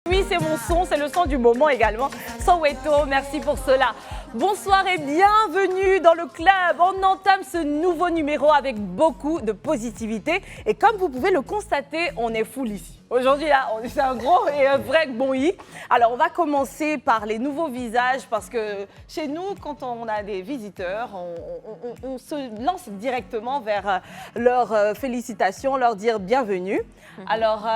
Oui, c'est mon son, c'est le son du moment également. Soweto, merci pour cela. Bonsoir et bienvenue dans le club. On entame ce nouveau numéro avec beaucoup de positivité. Et comme vous pouvez le constater, on est full ici. Aujourd'hui, là, c'est un gros et un vrai bonheur. Alors, on va commencer par les nouveaux visages parce que chez nous, quand on a des visiteurs, on se lance directement vers leurs félicitations, leur dire bienvenue. Alors,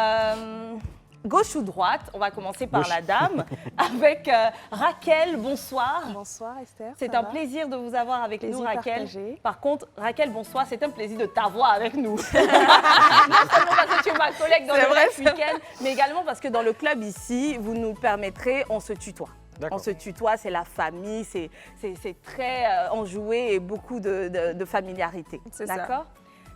gauche ou droite, on va commencer par la dame avec Raquel. Bonsoir. Bonsoir Esther. C'est un plaisir de vous avoir avec nous, Raquel. Partagé. Par contre, Raquel, bonsoir, c'est un plaisir de t'avoir avec nous. Non seulement parce que tu es ma collègue dans le week-end, mais également parce que dans le club ici, vous nous permettrez, on se tutoie. On se tutoie, c'est la famille, c'est très enjoué et beaucoup de familiarité. C'est d'accord ?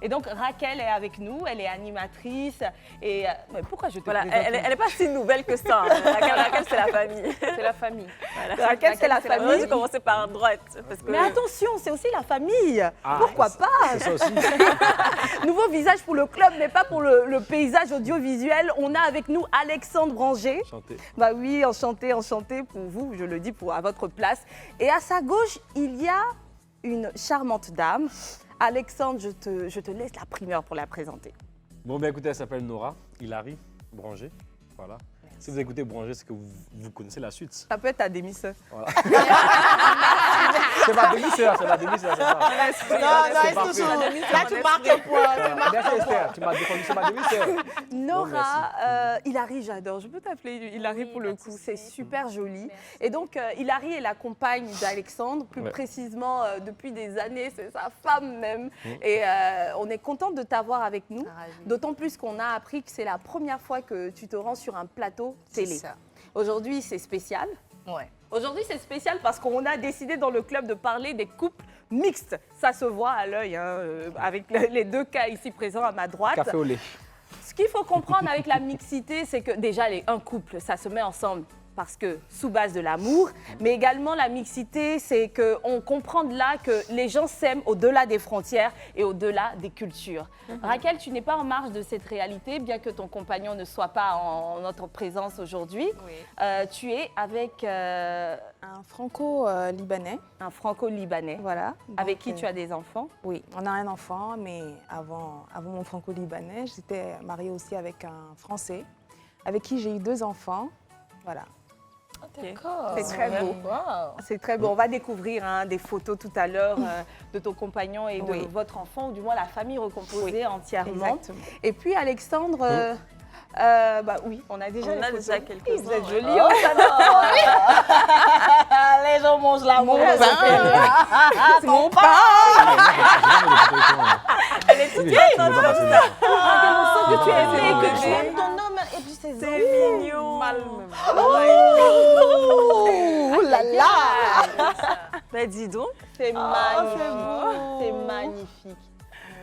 Et donc, Raquel est avec nous, elle est animatrice. Et mais pourquoi je te Voilà, présente elle n'est pas si nouvelle que ça. Hein. Raquel, c'est la famille. C'est la famille. Voilà. Raquel, c'est la famille. J'ai commencé par droite. Parce que... Mais attention, c'est aussi la famille. Ah, Pourquoi pas? C'est ça aussi. Nouveau visage pour le club, mais pas pour le paysage audiovisuel. On a avec nous Alexandre Branger. Enchanté. Bah oui, enchanté pour vous, je le dis à votre place. Et à sa gauche, il y a une charmante dame. Alexandre, je te laisse la primeur pour la présenter. Bon, ben écoutez, elle s'appelle Nora Hilary Branger. Voilà. Si vous écoutez Branger, c'est que vous connaissez la suite. Ça peut être ta demi-sœur. Voilà. C'est ma demi-sœur, c'est ma demi-sœur, c'est ça. Non, toujours. Là, tu marques un point. Merci Esther, tu m'as défendu, c'est ma demi-sœur. Nora, Hilary, j'adore. Je peux t'appeler Hilary pour le coup. C'est super joli. Et donc, Hilary est la compagne d'Alexandre, plus précisément depuis des années. C'est sa femme même. Et on est contente de t'avoir avec nous. D'autant plus qu'on a appris que c'est la première fois que tu te rends sur un plateau télé. Aujourd'hui, c'est spécial. Ouais. Aujourd'hui, c'est spécial parce qu'on a décidé dans le club de parler des couples mixtes. Ça se voit à l'œil, hein, avec les deux cas ici présents à ma droite. Café au lait. Ce qu'il faut comprendre avec la mixité, c'est que déjà, un couple, ça se met ensemble parce que sous base de l'amour, mais également la mixité, c'est qu'on comprend de là que les gens s'aiment au-delà des frontières et au-delà des cultures. Raquel, tu n'es pas en marge de cette réalité, bien que ton compagnon ne soit pas en notre présence aujourd'hui. Oui. Tu es avec Un franco-libanais. un franco-libanais, Voilà. avec Donc, qui tu as des enfants. Oui, on a un enfant, mais avant mon franco-libanais, j'étais mariée aussi avec un Français, avec qui j'ai eu 2 enfants. Voilà. C'est très beau. C'est très beau. On va découvrir des photos tout à l'heure de ton compagnon et de votre enfant, ou du moins la famille recomposée entièrement. Exactement. Et puis Alexandre, bah oui, on a déjà On les a photos. déjà quelques-uns. Vous êtes jolis, on s'adore. Les gens mangent l'amour. C'est mon pain. Elle est toute vieille. On sent que tu es aimé, que tu aimes ton homme et puis ses C'est enfants. mignon. Oh là là. Bah dis donc. C'est magnifique. C'est magnifique.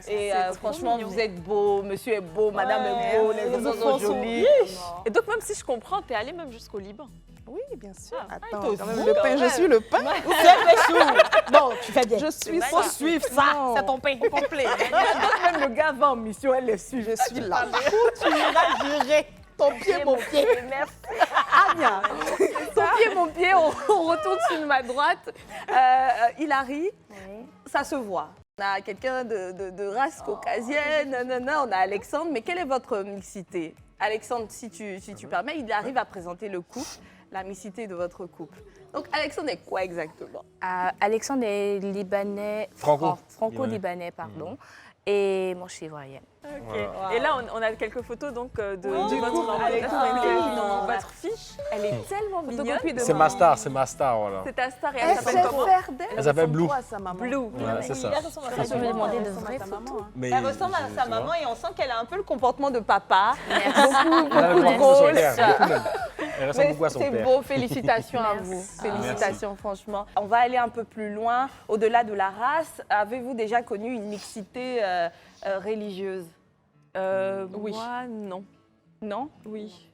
Et franchement, vous êtes beau, monsieur est beau, madame est beau, les enfants sont jolis. Et donc même si je comprends, t'es allée même jusqu'au Liban. Oui, bien sûr. toi Attends, aussi, quand même, le pain, je suis le pain. Non, tu fais bien. Je suis faut suivre ça. C'est ton pain complet. Même le gars va en mission, elle le suit. Je suis là. Tu iras jurer. Ton pied, mon pied. Merci. Anya, ton pied, mon pied, on retourne sur ma droite. Hilary, ça se voit. On a quelqu'un de race caucasienne, on a Alexandre, mais quelle est votre mixité? Alexandre, si tu permets, il arrive à présenter le couple, la mixité de votre couple. Donc Alexandre est quoi exactement? Alexandre est libanais, franco-libanais, pardon. Et moi, je suis ivoirienne. Ok. Et là, on a quelques photos donc de votre fille. Elle est tellement mignonne. C'est ma star, voilà. C'est ta star et elle s'appelle comment? Elle s'appelle Blue. Blue. Ouais, c'est ça. Je vais demander de vraies photos. Mais Elle ressemble à sa tu vois, maman et on sent qu'elle a un peu le comportement de papa. elle a le comportement de son père, beaucoup même. Elle ressemble beaucoup à son C'est père. beau, félicitations à vous. Félicitations, franchement. On va aller un peu plus loin, au-delà de la race. Avez-vous déjà connu une mixité religieuse? Oui. Moi, non. Non? Oui.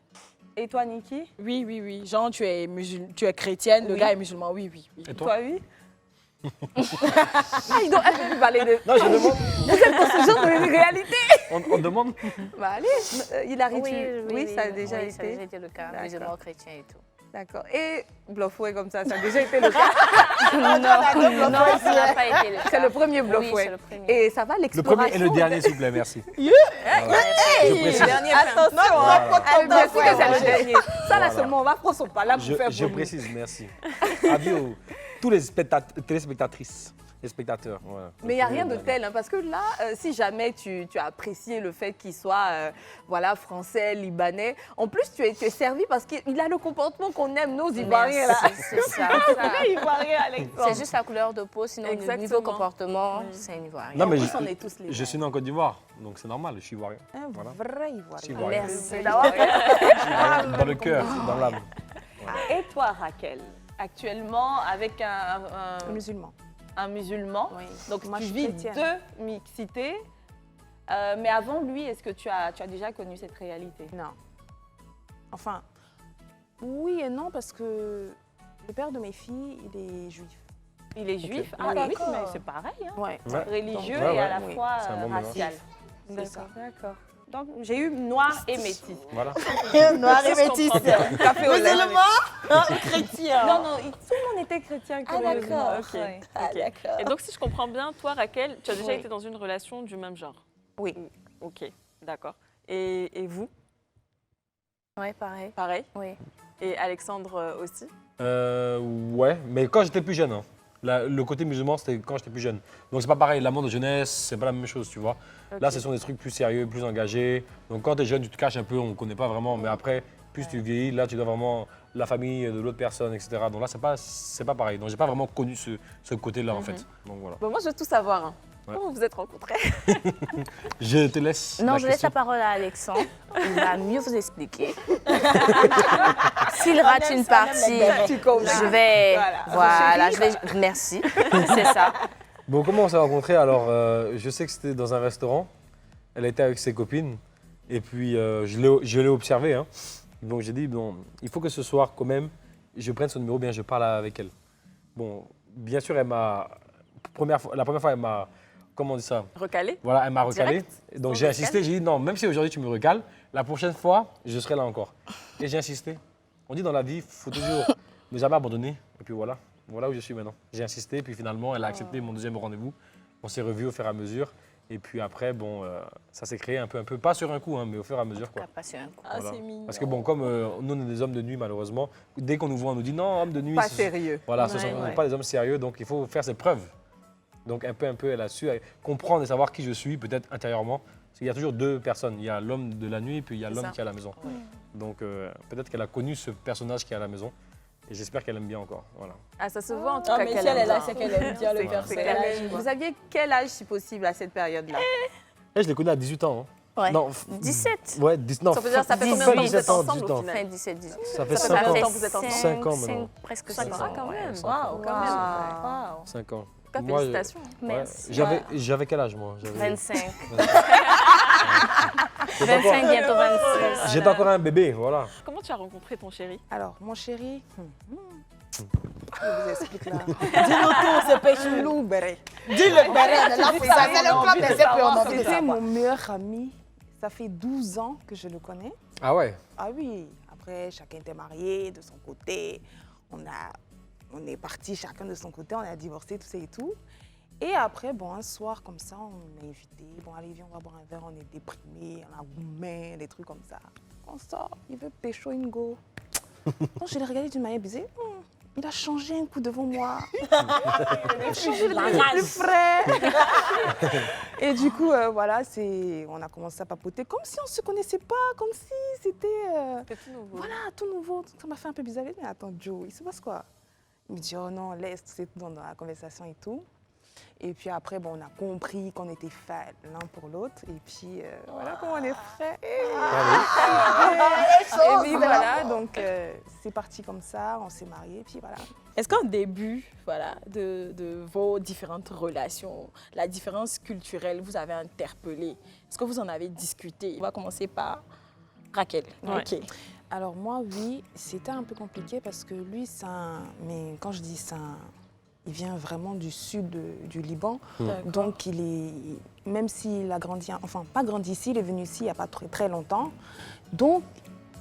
Et toi, Niki? Oui. Genre, tu es chrétienne, le gars est musulman, oui. Et toi? Toi, oui? Elle peut plus parler de... Non, je demande. Vous êtes dans ce genre de réalité. On demande. Bah allez, Hilary, Oui, ça a déjà ça a été. déjà été le cas, D'accord. musulmans, chrétiens et tout. D'accord. Et Bluffway comme ça a déjà été le cas. Non, ça n'a pas été le cas. C'est le premier Oui, Bluffway. c'est le premier. Et ça va, Le l'exploration. premier et le dernier, s'il vous plaît, merci. Merci. Je précise. Attention, bien sûr que c'est le dernier. Ça, là, Voilà. seulement, on va prendre son pas là pour faire Je pour nous. précise, merci. Avis aux tous les téléspectatrices et spectateurs. Voilà. Mais il n'y a rien de tel, hein, parce que là, si jamais tu as apprécié le fait qu'il soit voilà, français, libanais, en plus tu es servi parce qu'il a le comportement qu'on aime, nos Ivoiriens. Là. C'est ça. Vrai Ivoirien, Alexandre. C'est juste la couleur de peau, sinon au niveau Exactement. comportement, c'est un Ivoirien. Non, mais En plus, on est tous les je suis né en Côte d'Ivoire, donc c'est normal, je suis ivoirien. Un Voilà. vrai Je suis Ivoirien. ivoirien. Merci. Ivoirien dans le cœur, dans l'âme. Et toi, Raquel, actuellement avec un Musulman. musulman, Oui. donc Moi, tu je suis vis chrétienne. deux mixités. Mais avant lui, est-ce que tu as déjà connu cette réalité? Non. Enfin, oui et non, parce que le père de mes filles, il est juif. Il est juif. Ok. Ah Oui. oui, mais c'est pareil, hein. Ouais. Ouais. Religieux Ouais, et à ouais. la Oui. fois C'est un bon mélange. racial. C'est ça. D'accord. Donc j'ai eu noir et métis. Voilà. Noir et métis. Café au lait. Chrétien. Non, non, tout le monde était chrétien. Ah, d'accord. Ok. Ouais. Ah, d'accord. Et donc, si je comprends bien, toi, Raquel, tu as déjà Oui. été dans une relation du même genre. Oui. Ok, d'accord. Et vous, Oui, pareil. pareil? Oui. Et Alexandre aussi? Ouais, mais quand j'étais plus jeune. Hein. Le côté musulman, c'était quand j'étais plus jeune. Donc c'est pas pareil, l'amour de jeunesse, c'est pas la même chose, tu vois. Là, ce sont des trucs plus sérieux, plus engagés. Donc quand tu es jeune, tu te caches un peu, on ne connaît pas vraiment. Mais après, plus tu vieillis, là, tu dois vraiment la famille de l'autre personne, etc. Donc là, c'est pas pareil. Donc j'ai pas vraiment connu ce côté-là, en fait. Donc voilà. Bon, moi, je veux tout savoir. Hein. Ouais. Comment vous vous êtes rencontrés? Je te laisse. Non, la je laisse question. la parole à Alexandre. Il va mieux vous expliquer. S'il rate une partie, je vais. Voilà, je vais. Merci. C'est ça. Bon, comment on s'est rencontrés? Alors, je sais que c'était dans un restaurant. Elle était avec ses copines. Et puis, je l'ai observée. Hein. Donc, j'ai dit, bon, il faut que ce soir, quand même, je prenne son numéro, bien, je parle avec elle. Bon, bien sûr, la première fois, elle m'a, comment on dit ça? Recalé? Voilà, elle m'a recalé. Direct? Donc, Sans j'ai insisté, j'ai dit, non, même si aujourd'hui tu me recales, la prochaine fois, je serai là encore. Et j'ai insisté. On dit dans la vie, il faut toujours ne jamais abandonner. Et puis voilà, voilà où je suis maintenant. J'ai insisté, puis finalement, elle a accepté mon deuxième rendez-vous. On s'est revus au fur et à mesure. Et puis après, bon, ça s'est créé un peu, pas sur un coup, hein, mais au fur et à mesure. Quoi. Pas sur un coup. Ah, Voilà. c'est mignon. Parce que bon, comme nous, on est des hommes de nuit, malheureusement, dès qu'on nous voit, on nous dit non, homme de nuit. Pas ce sont- sérieux. Voilà, ce ne Ouais, sont ouais. pas des hommes sérieux, donc il faut faire ses preuves. Donc un peu, elle a su comprendre et savoir qui je suis, peut-être intérieurement. Parce qu'il y a toujours deux personnes. Il y a l'homme de la nuit, puis il y a C'est l'homme ça. qui est à la maison. Donc peut-être qu'elle a connu ce personnage qui est à la maison. Et j'espère qu'elle aime bien encore. Voilà. Ah, ça se voit en tout Ah, cas mais qu'elle si elle est aime là, bien. c'est qu'elle aime bien le C'est personnage. Vous aviez quel âge, si possible, à cette période-là? Et je l'ai connu à 18 ans. Hein. Ouais. Non, 17. Ouais, 10, non, Ça veut dire, ça fait Dix- combien de temps que vous 17 êtes ans, ensemble 18 au ans. final? Fin 17, 18. Ça fait Ça 5 fait ans. combien de temps que vous êtes ensemble? 5 ans maintenant. Presque 5 5 ans ans. quand même. Waouh, Quand même. Waouh. 5 ans. En tout cas, Moi, félicitations. Ouais. Merci. J'avais quel âge, moi? 25. J'étais encore- 25, bientôt 26. J'étais encore un bébé, voilà. Comment tu as rencontré ton chéri? Alors, mon chéri, je vous explique là. Dis-nous tout, c'est Péchou. Beret. Dis-le, Beren. Là, ça, c'est le club des épées, on a envie de C'était savoir. mon meilleur ami. Ça fait 12 ans que je le connais. Ah ouais? Ah oui, après, chacun était marié de son côté. On est partis chacun de son côté, on a divorcé, tout ça et tout. Et après, bon, un soir comme ça, on m'a invité. Bon, allez, viens, on va boire un verre, on est déprimés, on a gourmet, des trucs comme ça. On sort, il veut pécho une go. Donc, je l'ai regardé d'une manière bizarre. Il a changé un coup devant moi. Il a changé le plus frais. Et du coup, voilà, on a commencé à papoter comme si on ne se connaissait pas, comme si c'était... C'est tout nouveau. Voilà, tout nouveau. Ça m'a fait un peu bizarre. Mais attends, Joe, il se passe quoi? Il me dit, oh non, laisse, c'est tout dans la conversation et tout. Et puis après, bon, on a compris qu'on était faits l'un pour l'autre. Et puis, voilà comment on est frais. Et puis voilà, donc c'est parti comme ça, on s'est mariés, puis voilà. Est-ce qu'en début voilà, de vos différentes relations, la différence culturelle vous avez interpellé? Est-ce que vous en avez discuté? On va commencer par Raquel. Ouais. Ok. Alors moi, oui, c'était un peu compliqué parce que lui, mais quand je dis il vient vraiment du sud du Liban. Donc, même s'il a grandi, enfin, pas grandi ici, il est venu ici il n'y a pas très longtemps. Donc,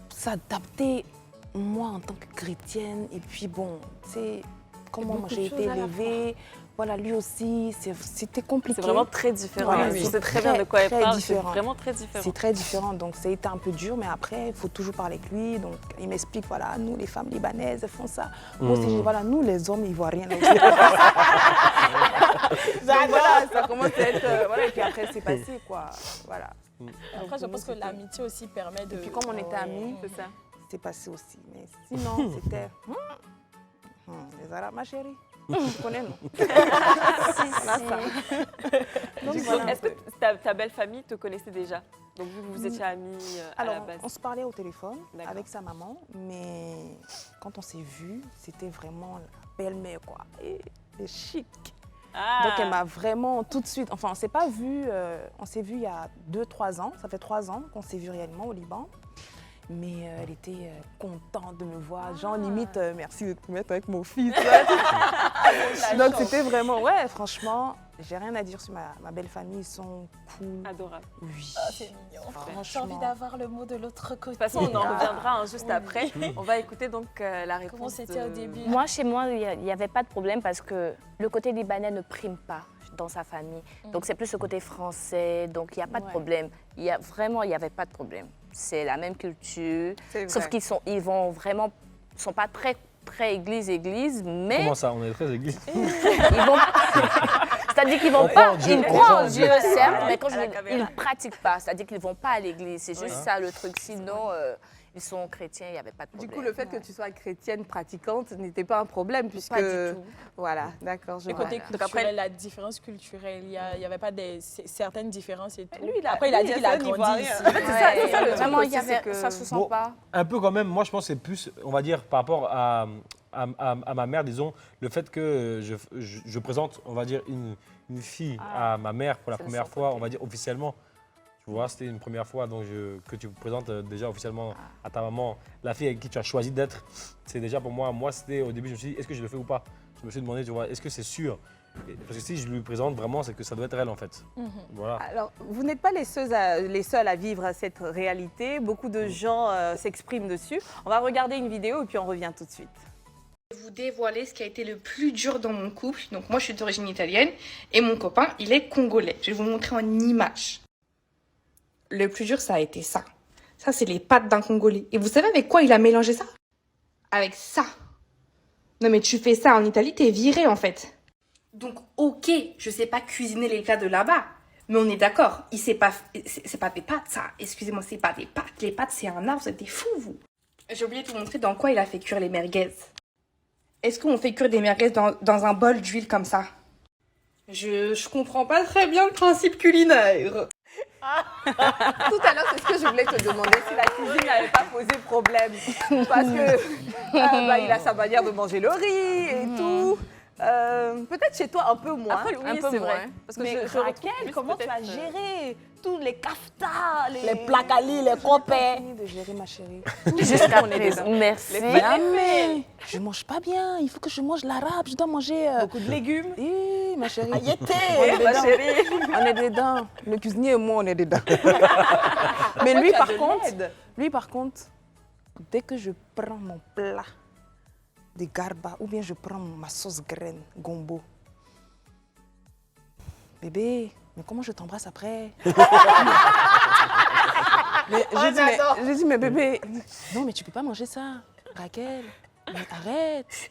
s'adapter, moi, en tant que chrétienne, et puis bon, tu sais, comment j'ai été élevée. Voilà, lui aussi, c'était compliqué. C'est vraiment très différent. Voilà, Je sais très bien de quoi elle parle. C'est vraiment très différent. C'est très différent. Donc, ça a été un peu dur, mais après, il faut toujours parler avec lui. Donc, il m'explique, voilà, nous, les femmes libanaises, elles font ça. Moi aussi, voilà, nous, les hommes, ils ne voient rien. Donc, voilà, ça commence à être... voilà, et puis après, c'est passé, quoi. Voilà. Après, je pense que l'amitié aussi permet de... Et puis, comme on était amis, C'est ça. c'est passé aussi. Mais sinon, c'était... les Arabes, ma chérie. Tu connais, non? Est-ce que ta belle famille te connaissait déjà? Donc vous étiez amis à la base? On se parlait au téléphone D'accord. avec sa maman, mais quand on s'est vus, c'était vraiment la belle-mère, quoi. Et chic. Ah. Donc elle m'a vraiment tout de suite, enfin on s'est pas vu, on s'est vu il y a 2-3 ans, ça fait 3 ans qu'on s'est vu réellement au Liban. Mais elle était contente de me voir, genre limite merci de te mettre avec mon fils. Donc c'était vraiment, ouais franchement, j'ai rien à dire sur ma belle famille, ils sont cool. Adorable. Oui. C'est mignon. J'ai Franchement. envie d'avoir le mot de l'autre côté. De toute façon, on en reviendra juste après. On va écouter donc la réponse. Comment c'était au début? Moi, chez moi, il n'y avait pas de problème parce que le côté libanais ne prime pas dans sa famille. Donc, c'est plus le côté français. Donc, il n'y a pas de problème. Il n'y avait pas de problème. C'est la même culture. Sauf qu'ils sont pas très église, mais... Comment ça? On est très église. C'est-à-dire qu'ils vont pas... Ils croient en Dieu, certes, mais quand ils ne pratiquent pas. C'est-à-dire qu'ils ne vont pas à l'église. C'est juste ça le truc. Sinon, ils sont chrétiens, il n'y avait pas de problème. Du coup, le fait que tu sois chrétienne pratiquante n'était pas un problème puisque... Pas du tout. Voilà, d'accord, je Et vois. côté culturel, la différence culturelle, il n'y avait pas certaines différences et tout. Lui, Après, il a dit qu'il a grandi ici. C'est ça, le truc Vraiment, aussi, c'est que- ça se sent Bon, pas. un peu quand même, moi je pense que c'est plus, on va dire, par rapport à ma mère, disons, le fait que je présente, on va dire, une fille à ma mère pour la première fois, on va dire officiellement. Tu vois, c'était une première fois donc que tu présentes déjà officiellement à ta maman la fille avec qui tu as choisi d'être. C'est déjà pour moi, c'était au début, je me suis dit, est-ce que je le fais ou pas? Je me suis demandé, tu vois, est-ce que c'est sûr? Parce que si je lui présente vraiment, c'est que ça doit être elle en fait. Voilà. Alors, vous n'êtes pas les seuls à vivre cette réalité. Beaucoup de gens s'expriment dessus. On va regarder une vidéo et puis on revient tout de suite. Je vais vous dévoiler ce qui a été le plus dur dans mon couple. Donc moi, je suis d'origine italienne et mon copain, il est congolais. Je vais vous montrer en image. Le plus dur, ça a été ça. Ça, c'est les pâtes d'un Congolais. Et vous savez avec quoi il a mélangé ça? Avec ça. Non mais tu fais ça en Italie, t'es viré en fait. Donc ok, je sais pas cuisiner les plats de là-bas. Mais on est d'accord, c'est pas des pâtes ça. Excusez-moi, c'est pas des pâtes. Les pâtes, c'est un art, vous êtes des fous vous. J'ai oublié de vous montrer dans quoi il a fait cuire les merguez. Est-ce qu'on fait cuire des merguez dans un bol d'huile comme ça? Je comprends pas très bien le principe culinaire. Tout à l'heure, c'est ce que je voulais te demander, si la cuisine n'avait pas posé problème. Parce que il a sa manière de manger le riz et tout. Peut-être chez toi un peu moins. Après, oui, un peu c'est moins. vrai. Parce que Mais je retrouve Raquel, plus comment tu as peut-être, géré tous les kaftas, Les placali, les copains? fini de gérer ma chérie. Jusqu'à présent. Merci. Jamais. Je mange pas bien. Il faut que je mange l'arabe. Je dois manger Beaucoup de légumes. ma chérie. On Ayete, est ma dedans. chérie. On est dedans. Le cuisinier et moi, on est dedans. Mais lui, par contre, dès que je prends mon plat de garba ou bien je prends ma sauce graine gombo, bébé, mais comment je t'embrasse après? J'ai dit, mais bébé, non, mais tu peux pas manger ça, Raquel. Mais arrête.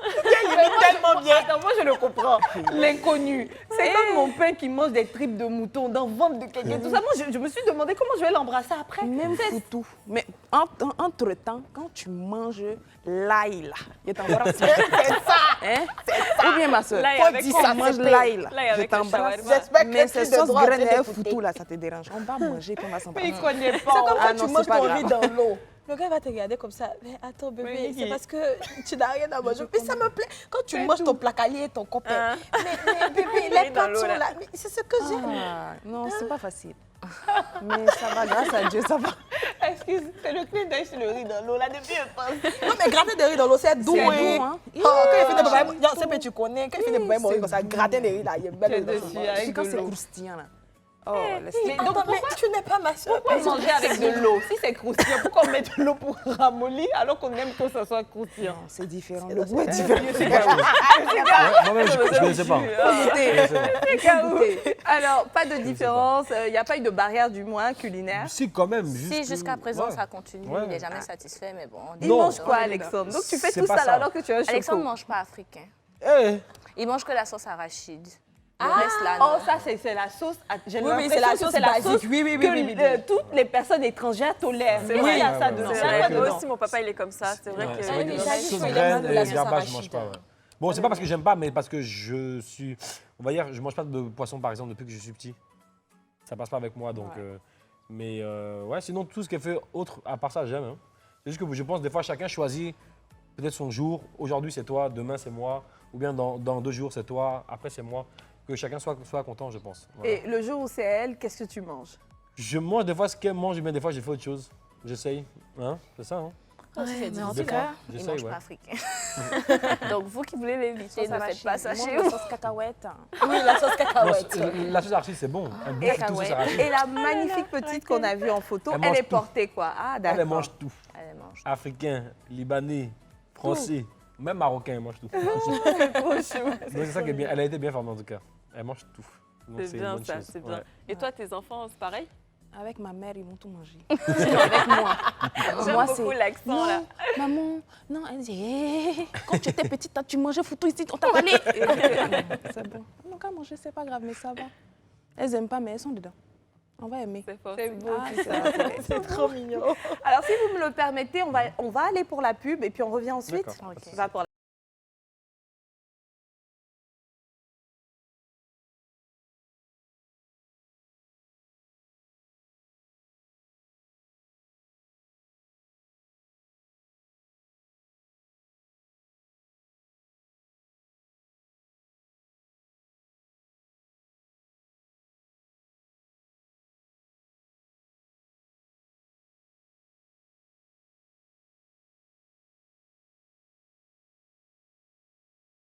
Tellement bien. Attends, moi je le comprends. L'inconnu. C'est comme mon père qui mange des tripes de mouton dans le ventre de quelqu'un. Tout ça, moi je me suis demandé comment je vais l'embrasser après. Même foutu. Mais entre-temps, quand tu manges l'ail là, je t'embrasse. C'est ça. Hein? Ou bien ma soeur, L'ail quand avec tu quoi? manges l'ail là, L'ail je avec le t'embrasse. shawarma. Mais ces sauces graines foutu là, ça te dérange. On va manger puis on va s'embrasser. Mais il connaît pas. C'est comme Ah quand non, tu manges c'est pas ton riz grave. dans l'eau. Le gars va te regarder comme ça. Mais attends, bébé, c'est parce que tu n'as rien à manger. Mais ça me plaît. Quand tu manges ton placali et ton copain. Mais bébé, les pâtes sont là. Mais c'est ce que j'aime. Non, c'est pas facile. Mais ça va, grâce à Dieu, ça va. Excuse, c'est le clin d'œil sur le riz dans l'eau, là, depuis je pense. Non, mais gratter des riz dans l'eau, c'est doux. C'est hein. doux, hein. Oh, quand il fait des babayes, je sais pas, tu connais, quand il fait des babayes, comme ça, gratter des riz, là, il y a belle dessus, Et avec quand de c'est l'eau. croustillant, là. Oh, laisse Mais Donc, mais tu n'es pas ma soeur. pourquoi manger avec de l'eau? Si c'est croustillant, pourquoi on met de l'eau pour ramollir alors qu'on aime que ça soit croustillant? Non, c'est différent. Le goût est différent. Moi-même, je ne sais pas. Alors, pas de différence, il n'y a pas eu de barrière du moins culinaire. Si, quand même. Si jusqu'à présent ouais. ça continue, Ouais. il n'est jamais satisfait, mais bon. Il Non. mange quoi, Alexandre? Donc tu fais C'est tout pas ça ça. là alors que tu as un Alexandre ne choco. mange pas africain. Eh, Il mange que la sauce arachide. Le reste là, Oh, non. ça, c'est la sauce. J'ai Oui, oui, l'impression c'est la que sauce c'est la basique. sauce Oui, oui, oui, que oui, oui, oui. toutes les personnes étrangères tolèrent. C'est Moi, vrai. il y a ça Ouais, dedans. ouais, C'est Il y a vrai quoi que moi dedans? aussi, mon papa, il est comme ça. C'est vrai Ouais, que. c'est vrai que mais la ça, sauce il faut graine de la et sauce garbage, je arachide. mange pas. Ouais. Bon, c'est pas parce que j'aime pas, mais parce que je suis. On va dire, je mange pas de poisson, par exemple, depuis que je suis petit. Ça passe pas avec moi, donc. Mais ouais, sinon, tout ce qui est fait autre, à part ça, j'aime. Hein. C'est juste que je pense, des fois, chacun choisit peut-être son jour. Aujourd'hui, c'est toi, demain, c'est moi. Ou bien dans 2 jours, c'est toi, après, c'est moi. Que chacun soit content, je pense. Voilà. Et le jour où c'est elle, qu'est-ce que tu manges? Je mange des fois ce qu'elle mange, mais des fois, j'ai fait autre chose. J'essaye. Hein? C'est ça, hein? Mais en Des tout fois, cas, il ne j'essaye, mange ouais. pas africain. Donc vous qui voulez l'éviter, ne faites pas ça chez vous. Sauce cacahuète. Oui, la sauce Non, cacahuète. la sauce arachide, c'est bon. Elle bouffe tout sauce arachide. Et la magnifique petite qu'on a vue en photo, Elle elle mange est tout. portée quoi? Ah, d'accord. Elle mange tout. Elle mange. Africain, libanais, français, même marocain, elle mange tout. Donc c'est ça qui est bien. Elle a été bien formée en tout cas. Elle mange tout. Donc, C'est une bien bonne ça, chose. c'est bien. Ouais. Et toi, tes enfants, c'est pareil? Avec ma mère, ils m'ont tout mangé. Sinon, avec moi. J'aime Moi, beaucoup l'accent là. Maman, non, elle dit, hé, quand tu étais petite, tu mangeais foutu ici, on t'a parlé. C'est bon. Non, qu'à manger, c'est pas grave, mais ça va. Elles aiment pas, mais elles sont dedans. On va aimer. C'est fort. C'est beau. Ah, c'est C'est trop mignon. Alors, si vous me le permettez, on va aller pour la pub et puis on revient ensuite. D'accord. Ok. On va pour la...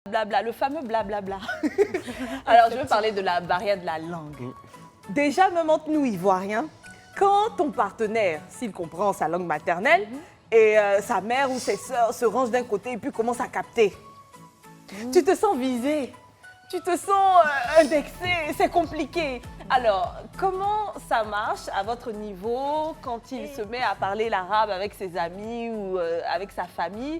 Blabla, le fameux blablabla. Alors, je veux parler de la barrière de la langue. Déjà, même entre nous, Ivoiriens, quand ton partenaire, s'il comprend sa langue maternelle, et sa mère ou ses sœurs se rangent d'un côté et puis commencent à capter, tu te sens visé, tu te sens indexé, c'est compliqué. Alors, comment ça marche à votre niveau quand il se met à parler l'arabe avec ses amis ou avec sa famille?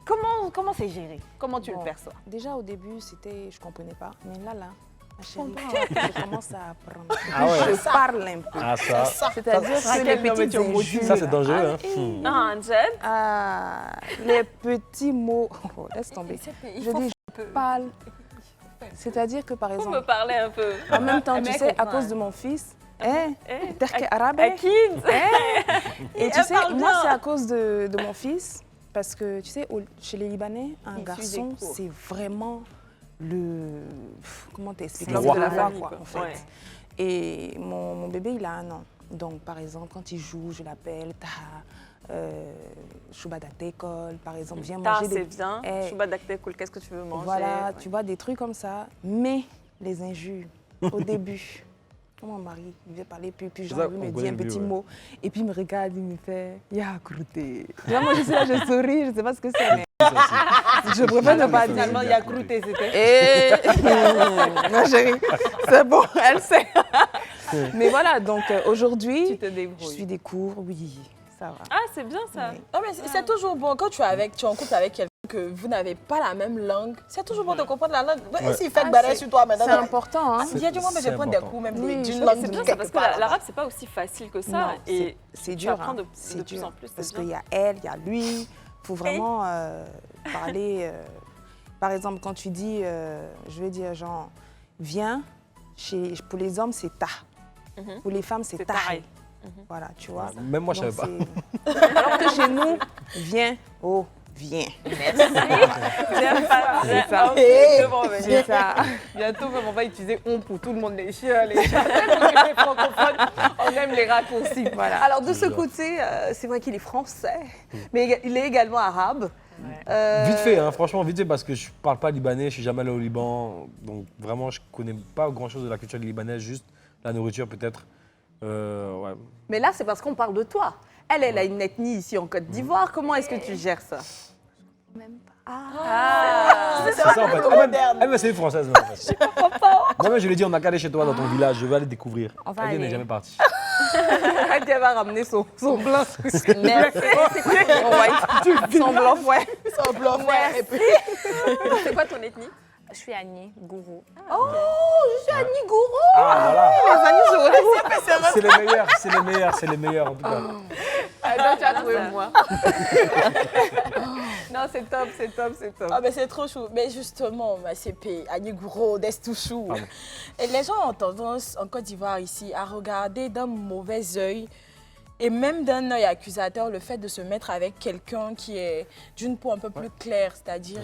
Comment c'est géré? Comment tu le perçois? Déjà, au début, je comprenais pas. Mais là, ma chérie, je commence à apprendre. Ah ouais. Je parle un peu. Ah ça. C'est-à-dire que les petites injures. Ça c'est dangereux. Hein. Ah, Jen? Les petits mots. Oh, laisse tomber. Je dis, je parle. C'est-à-dire que, par Vous me exemple, parlez un peu. en même temps, tu Mais sais, à comprends. cause de mon fils, t'es arabe. Akid? Et tu Elle sais, parle moi, bien. c'est à cause de mon fils. Parce que, tu sais, chez les Libanais, un Ils suivent garçon, des cours. c'est vraiment le... Comment t'expliquer? Le C'est roi. de la famille, quoi, quoi. en fait. Ouais. Et mon bébé, il a 1 an. Donc, par exemple, quand il joue, je l'appelle Taha, Chouba d'école, par exemple, viens Tard, manger c'est des... bien. Eh, Chouba Daktekoul, qu'est-ce que tu veux manger? Voilà, Ouais. tu vois, des trucs comme ça. Mais les injures, au début, quand mon mari il vient parler, puis Ça, Jean-Louis on me dit connaît un le petit mieux, ouais. mot, et puis il me regarde, il me fait « Ya croûté ». Moi, je suis là, je souris, je ne sais pas ce que c'est, mais je préfère ne pas dire. Finalement, il y a croûté, c'était. Et ma chérie, c'est bon, elle sait. Mais voilà, donc aujourd'hui, Tu te je débrouilles. suis des cours, oui, ça va. Ah, c'est bien ça. Oui. Non, mais c'est toujours bon quand tu es en couple avec quelqu'un que vous n'avez pas la même langue. C'est toujours bon de comprendre la langue. Ouais. S'il fait barrer sur toi maintenant, C'est important, hein. il y a du moment, mais je C'est prends des important. coups, même Oui, d'une je- langue. C'est bien ça, quelque parce que part. l'arabe, c'est pas aussi facile que ça. Non, Et c'est tu dur. apprends hein. de C'est plus dur. en plus. c'est Parce bien. qu'il y a elle, il y a lui. Il faut vraiment parler. Par exemple, quand tu dis, je veux dire, genre, viens, pour les hommes, c'est ta. Mhm. Pour les femmes, c'est C'est ta. taille. Voilà, tu vois. Même moi je Donc, savais pas. c'est- Alors que chez nous, viens, oh, viens. J'aime pas. C'est ça. C'est ça. Bientôt, même, on va utiliser on pour tout le monde, les chiens, les chats. Les francophones, on aime les raccourcis. Voilà. Alors, de ce côté, c'est vrai qu'il est français, mais il est également arabe. Vite fait, hein, franchement, vite fait, parce que je parle pas libanais, je suis jamais allé au Liban. Donc vraiment, je connais pas grand-chose de la culture libanaise, juste la nourriture peut-être. Ouais. Mais là, c'est parce qu'on parle de toi. Elle a une ethnie ici en Côte d'Ivoire. Comment est-ce que tu gères ça? Même pas. C'est ça en fait. Elle c'est une française. Même, en fait. Moi-même, je lui ai dit, on a qu'à aller chez toi dans ton village, je vais aller découvrir. On va Elle n'est aller. jamais partie. Elle va ramener son blanc. Merci. Son blanc, ouais. Son blanc, ouais. Et puis, C'est quoi ton ethnie? Je suis Annie Gourou. oh, je suis Annie Gourou. Ah voilà. Les Annie se retrouvent. C'est les meilleurs, c'est les meilleurs, c'est les meilleurs en tout cas. Donc, tu as trouvé moi. Non, c'est top, c'est top, c'est top. Ah ben c'est trop chou. Mais justement, ma CP, Annie Gourou, Destouchou. Pardon. Et les gens ont tendance en Côte d'Ivoire ici à regarder d'un mauvais œil et même d'un œil accusateur le fait de se mettre avec quelqu'un qui est d'une peau un peu plus claire, c'est-à-dire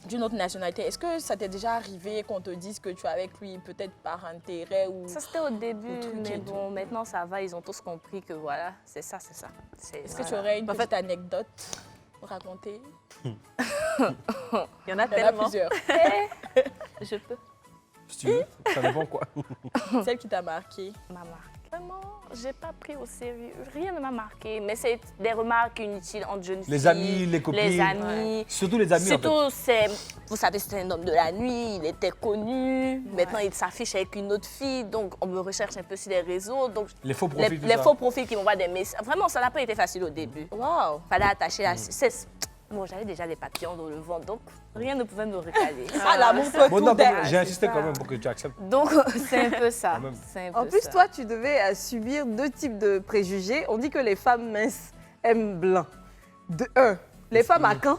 d'une autre nationalité. Est-ce que ça t'est déjà arrivé qu'on te dise que tu es avec lui peut-être par intérêt ou... Ça c'était au début, truc mais et tout. bon, maintenant ça va, ils ont tous compris que voilà, c'est ça, c'est ça. Est-ce que tu aurais une petite anecdote à raconter? Il y en a Il y en a tellement. plusieurs. Je peux. Si tu veux, ça dépend quoi. Celle qui t'a marqué. Ma marque. Vraiment, j'ai pas pris au sérieux. Rien ne m'a marqué, mais c'est des remarques inutiles entre jeunes filles. Les amis, les copines. Les amis. Surtout les amis en fait. Surtout, vous savez, c'est un homme de la nuit, il était connu. Maintenant, il s'affiche avec une autre fille, donc on me recherche un peu sur les réseaux. Donc, Les faux profils, tout les ça. faux profils qui m'envoient des messages. Vraiment, ça n'a pas été facile au début. Waouh! Fallait attacher la... Bon, j'avais déjà des papillons dans le ventre, donc rien ne pouvait me recaler. Ah, l'amour peut Bon, tout non, faire. j'ai insisté quand même pour que tu acceptes. Donc, c'est un peu ça. Quand même. C'est un peu En plus, ça. toi, tu devais subir deux types de préjugés. On dit que les femmes minces aiment blanc. De un, les femmes à Caen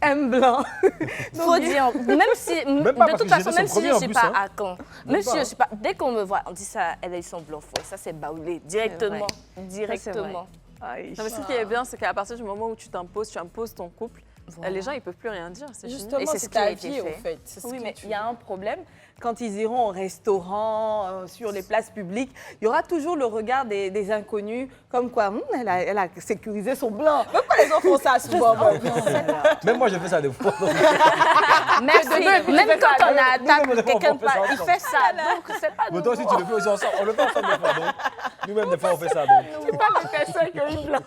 aiment blanc. Faut dire, même si, pas, de parce toute que façon, j'étais même son si je premier ne en suis plus, pas hein. à Caen, même si pas. je suis pas, dès qu'on me voit, on dit ça, elle a eu son blanc fouet, ça c'est baoulé, directement, directement. Aïe. Non, mais ce qui est bien, c'est qu'à partir du moment où tu imposes ton couple, Voilà. les gens ils peuvent plus rien dire. C'est fini. Justement, Et c'est c'est ce qui a ta été vie, au fait. fait. C'est ce Oui, que mais tu il y a un problème. Quand ils iront au restaurant, sur les places publiques, il y aura toujours le regard des inconnus, comme quoi elle a sécurisé son blanc. Pourquoi les gens font ça souvent? Même moi, j'ai fait ça des fois. Merci. Même quand on a à table, Nous-mêmes, des fois, quelqu'un on fait ça il ensemble. fait ça, donc c'est pas Mais toi aussi, nouveau. tu le fais aussi ensemble. On le fait ensemble des fois. Donc, nous-mêmes, des fois, on fait ça. Donc. Pas des personnes qui ont eu blanc.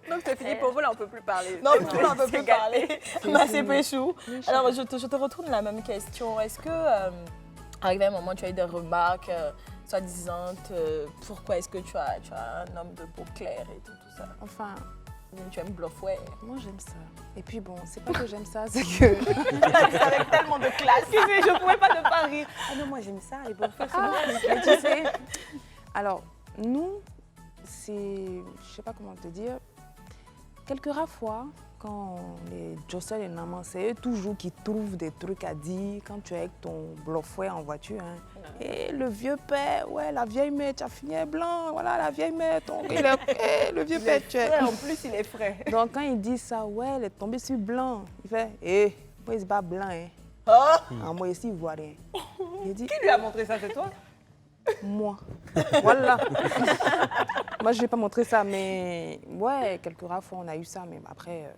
Donc c'est fini pour vous, là on peut plus parler. Non, plus on ne peut plus parler. Ma CP chou. Alors, je te retourne la même question. Est-ce que, arrivé à un moment, tu as eu des remarques soi-disant, pourquoi est-ce que tu as un homme de peau claire et tout ça? Enfin, Tu aimes bluff, ouais. moi j'aime ça. Et puis bon, c'est pas que j'aime ça, c'est que. Avec tellement de classe. Excusez, je ne pouvais pas ne pas rire. Ah non, moi j'aime ça, les beaux frères, c'est moi. Mais tu sais, alors nous, c'est, je sais pas comment te dire, quelques rares fois, quand les Jossel et Naman, c'est eux toujours qui trouvent des trucs à dire quand tu es avec ton bluffouet en voiture. Hein. Et le vieux père, ouais, la vieille mère, tu as fini blanc, voilà, la vieille mère, le vieux père, tu es. En plus, il est frais. Donc quand il dit ça, ouais, elle est tombée sur blanc, il fait, moi, il se bat blanc, hein. Ah! Ah, moi ici, il voit rien. Il dit, Qui lui a montré ça, c'est toi? moi. Voilà. Moi, je ne vais pas montrer ça, mais ouais, quelques rares fois, on a eu ça, mais après,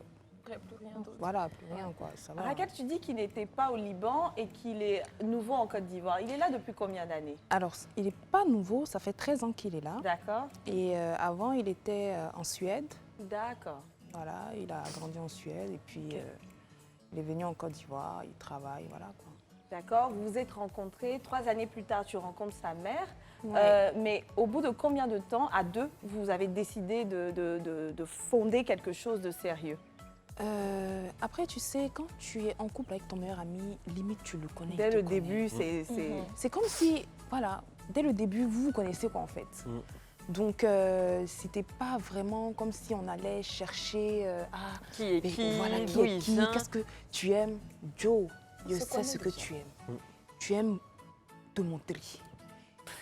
voilà, plus rien, quoi. Ça va. Raquel, tu dis qu'il n'était pas au Liban et qu'il est nouveau en Côte d'Ivoire. Il est là depuis combien d'années? Alors, il n'est pas nouveau, ça fait 13 ans qu'il est là. D'accord. Et avant, il était en Suède. D'accord. Voilà, il a grandi en Suède et puis il est venu en Côte d'Ivoire, il travaille, voilà, quoi. D'accord. Vous vous êtes rencontrés. 3 années plus tard, tu rencontres sa mère. Ouais. Mais au bout de combien de temps, à deux, vous avez décidé de fonder quelque chose de sérieux? Après, tu sais, quand tu es en couple avec ton meilleur ami, limite, tu le connais. Dès il te le connaît. début, c'est... C'est comme si, voilà, dès le début, vous vous connaissez quoi en fait. Donc, c'était pas vraiment comme si on allait chercher Qui est mais qui, voilà, d'où il vient. qu'est-ce que tu aimes. Joe, je sais ce que tu aimes. Tu aimes te montrer.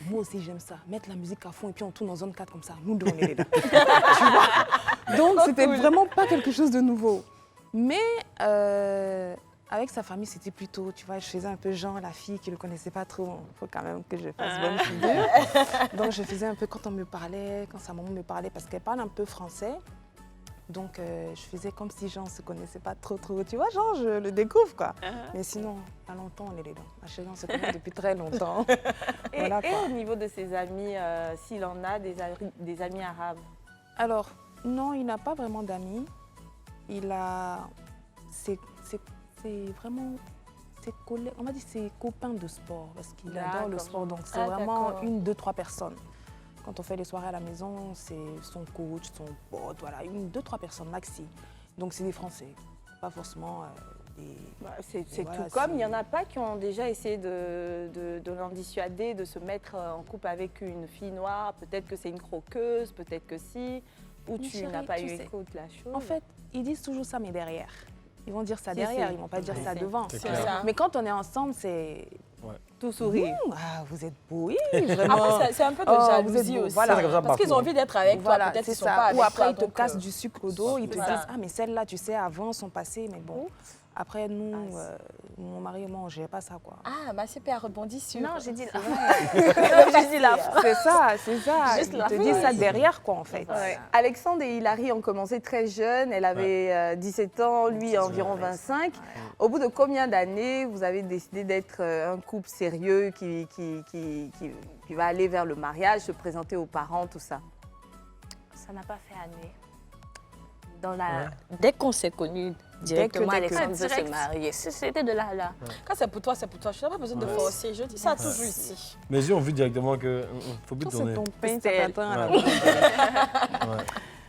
Moi aussi, j'aime ça. Mettre la musique à fond et puis on tourne dans zone 4 comme ça. Nous deux, on est là. Tu vois? Donc, c'était vraiment pas quelque chose de nouveau. Mais avec sa famille, c'était plutôt, tu vois, je faisais un peu genre la fille qui ne le connaissait pas trop. Il faut quand même que je fasse bonne figure. Donc, je faisais un peu quand on me parlait, quand sa maman me parlait, parce qu'elle parle un peu français. Donc, je faisais comme si genre, on ne se connaissait pas trop. Tu vois, genre, je le découvre, quoi. Mais sinon, il y a longtemps, on est les dents. Ma chérie, on se connaît depuis très longtemps. Et, Voilà, et quoi. au niveau de ses amis, s'il en a des amis arabes? Alors, non, il n'a pas vraiment d'amis. Il a c'est vraiment ses collègues, on va dire ses copains de sport, parce qu'il adore le D'accord. sport. Donc, c'est Ah, vraiment d'accord. 1, 2, 3 personnes. Quand on fait les soirées à la maison, c'est son coach, son pote, voilà, 1, 2, 3 personnes maxi. Donc, c'est des Français, pas forcément des... Bah, c'est voilà, tout comme. Il n'y en c'est- a pas qui ont déjà essayé de l'en dissuader, de se mettre en couple avec une fille noire. Peut-être que c'est une croqueuse, peut-être que si. Ou Mais tu chérie, n'as pas tu eu sais, écho de la chose. En fait, ils disent toujours ça, mais derrière. Ils vont dire ça Si, derrière, si. ils ne vont pas dire Si, ça si. devant. C'est C'est clair. ça. Mais quand on est ensemble, c'est... tout sourire. Ah, vous êtes beau, oui, vraiment. Après, c'est un peu de Oh, vous jalousie êtes beau. aussi. Voilà. Ça, c'est comme ça Parce qu'ils partout, ont hein. envie d'être avec toi, Voilà, peut-être c'est qu'ils sont ça. pas avec Ou après, toi, ils te donc, cassent du sucre au dos, ils te disent voilà. « Ah, mais celle-là, tu sais, avant, son passé, mais bon. » Après, nous, mon mari et moi, on ne gère pas ça, quoi. Ah, ma CP a rebondi sur... Non, j'ai dit la J'ai dit la C'est ça, c'est ça. Juste Ils la te fin. disent ça derrière, quoi, en fait. Ouais. Alexandre et Hilary ont commencé très jeunes. Elle avait 17 ans, lui environ 25. Au bout de combien d'années vous avez décidé d'être un couple sérieux qui va aller vers le mariage, se présenter aux parents, tout ça? Ça n'a pas fait année. Dès qu'on s'est connus, directement, Alexandre veut se marier. C'était de là à là. Quand c'est pour toi, c'est pour toi. Je n'ai pas besoin de forcer. Je dis ça toujours ici. Mes yeux ont vu directement que faut plus Quand c'est tourner. ton pain, ça elle. t'atteint à la Ouais. bouche. Ouais.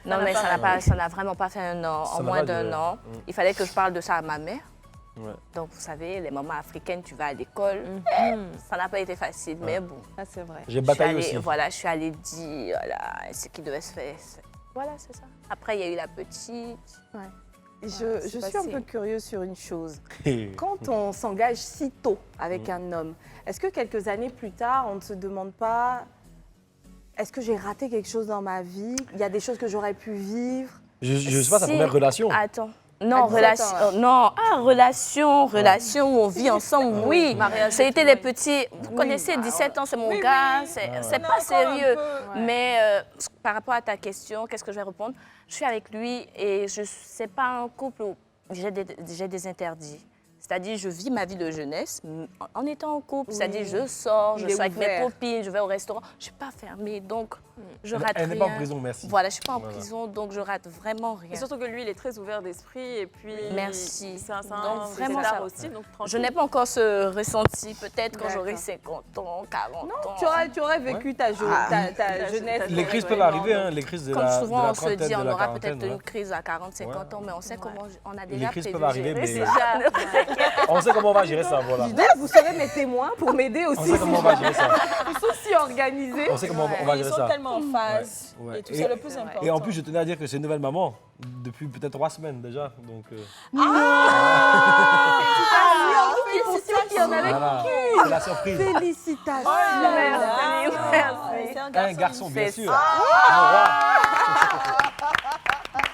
Non, mais ça n'a vraiment pas fait un an, Ça en n'a moins pas d'un duré. an. Il fallait que je parle de ça à ma mère. Ouais. Donc, vous savez, les mamans africaines, tu vas à l'école. Ça n'a pas été facile, mais bon. Ça, c'est vrai. J'ai Je suis bataillé allée- aussi. Voilà, je suis allée dire voilà, ce qui devait se faire. Voilà, c'est ça. Après, il y a eu la petite. Je suis un facile. peu curieuse sur une chose. Et- Quand on s'engage si tôt avec un homme, est-ce que quelques années plus tard, on ne se demande pas, est-ce que j'ai raté quelque chose dans ma vie? Il y a des choses que j'aurais pu vivre? Je sais pas sa Si- première relation. Attends. Non, 17 relation. ans, Non, relation où on vit ensemble, oui. Ça a été les petits. Vous connaissez, 17 ans, c'est mon gars, c'est Non, pas encore sérieux. un peu. Mais par rapport à ta question, qu'est-ce que je vais répondre? Je suis avec lui et je sais pas un couple où j'ai des interdits. C'est-à-dire, je vis ma vie de jeunesse en étant en couple. C'est-à-dire, je sors, je Il est suis avec mes ouvert. copines, je vais au restaurant. Je ne suis pas fermée, donc je rate Elle rien. n'est pas en prison, merci. Voilà, je ne suis pas en Voilà. prison, donc je rate vraiment rien. Et surtout que lui, il est très ouvert d'esprit et puis Merci. c'est un Donc, c'est vraiment, tard ça- aussi, donc Je tranquille. n'ai pas encore ce ressenti, peut-être quand j'aurai D'accord. 50 ans, 40 ans. Tu aurais vécu ta jeunesse. Les crises peuvent Ouais, arriver, non, hein, les crises de Comme la, de souvent la on se trentaine, dit, on de la aura quarantaine. peut-être une ouais. crise à 40, 50 ans, mais on sait comment on a Les déjà crises prévu. peuvent arriver, mais Déjà. on sait comment on va gérer ça, voilà. Vous serez mes témoins pour m'aider On aussi. sait comment on va gérer ça. Ils sont si organisés. On sait comment on va Ils gérer sont ça. tellement en phase. Ouais, ouais. Et tout, c'est le plus important. Et en plus, je tenais à dire que c'est une nouvelle maman depuis peut-être 3 semaines déjà. Donc, voilà, c'est la surprise. Félicitations. Merci. Un garçon, bien C'est sûr. Mon roi.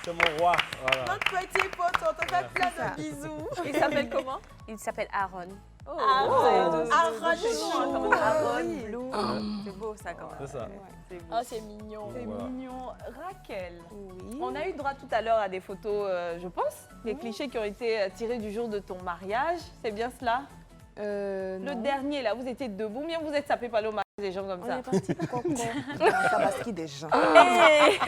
C'est mon roi. Voilà. Notre petit pote, on te fait plein de bisous. Il s'appelle comment? Il s'appelle Aaron. Aaron. C'est beau ça quand même. C'est ça. C'est beau. Oh, c'est mignon. C'est Voilà. mignon. Raquel, Oui. on a eu droit tout à l'heure à des photos, je pense, des clichés qui ont été tirés du jour de ton mariage. C'est bien cela? Le Non. dernier, là, vous étiez debout, bien vous êtes sapé par le mariage des gens comme On ça. est parti coco dans le tabaski des gens. Hey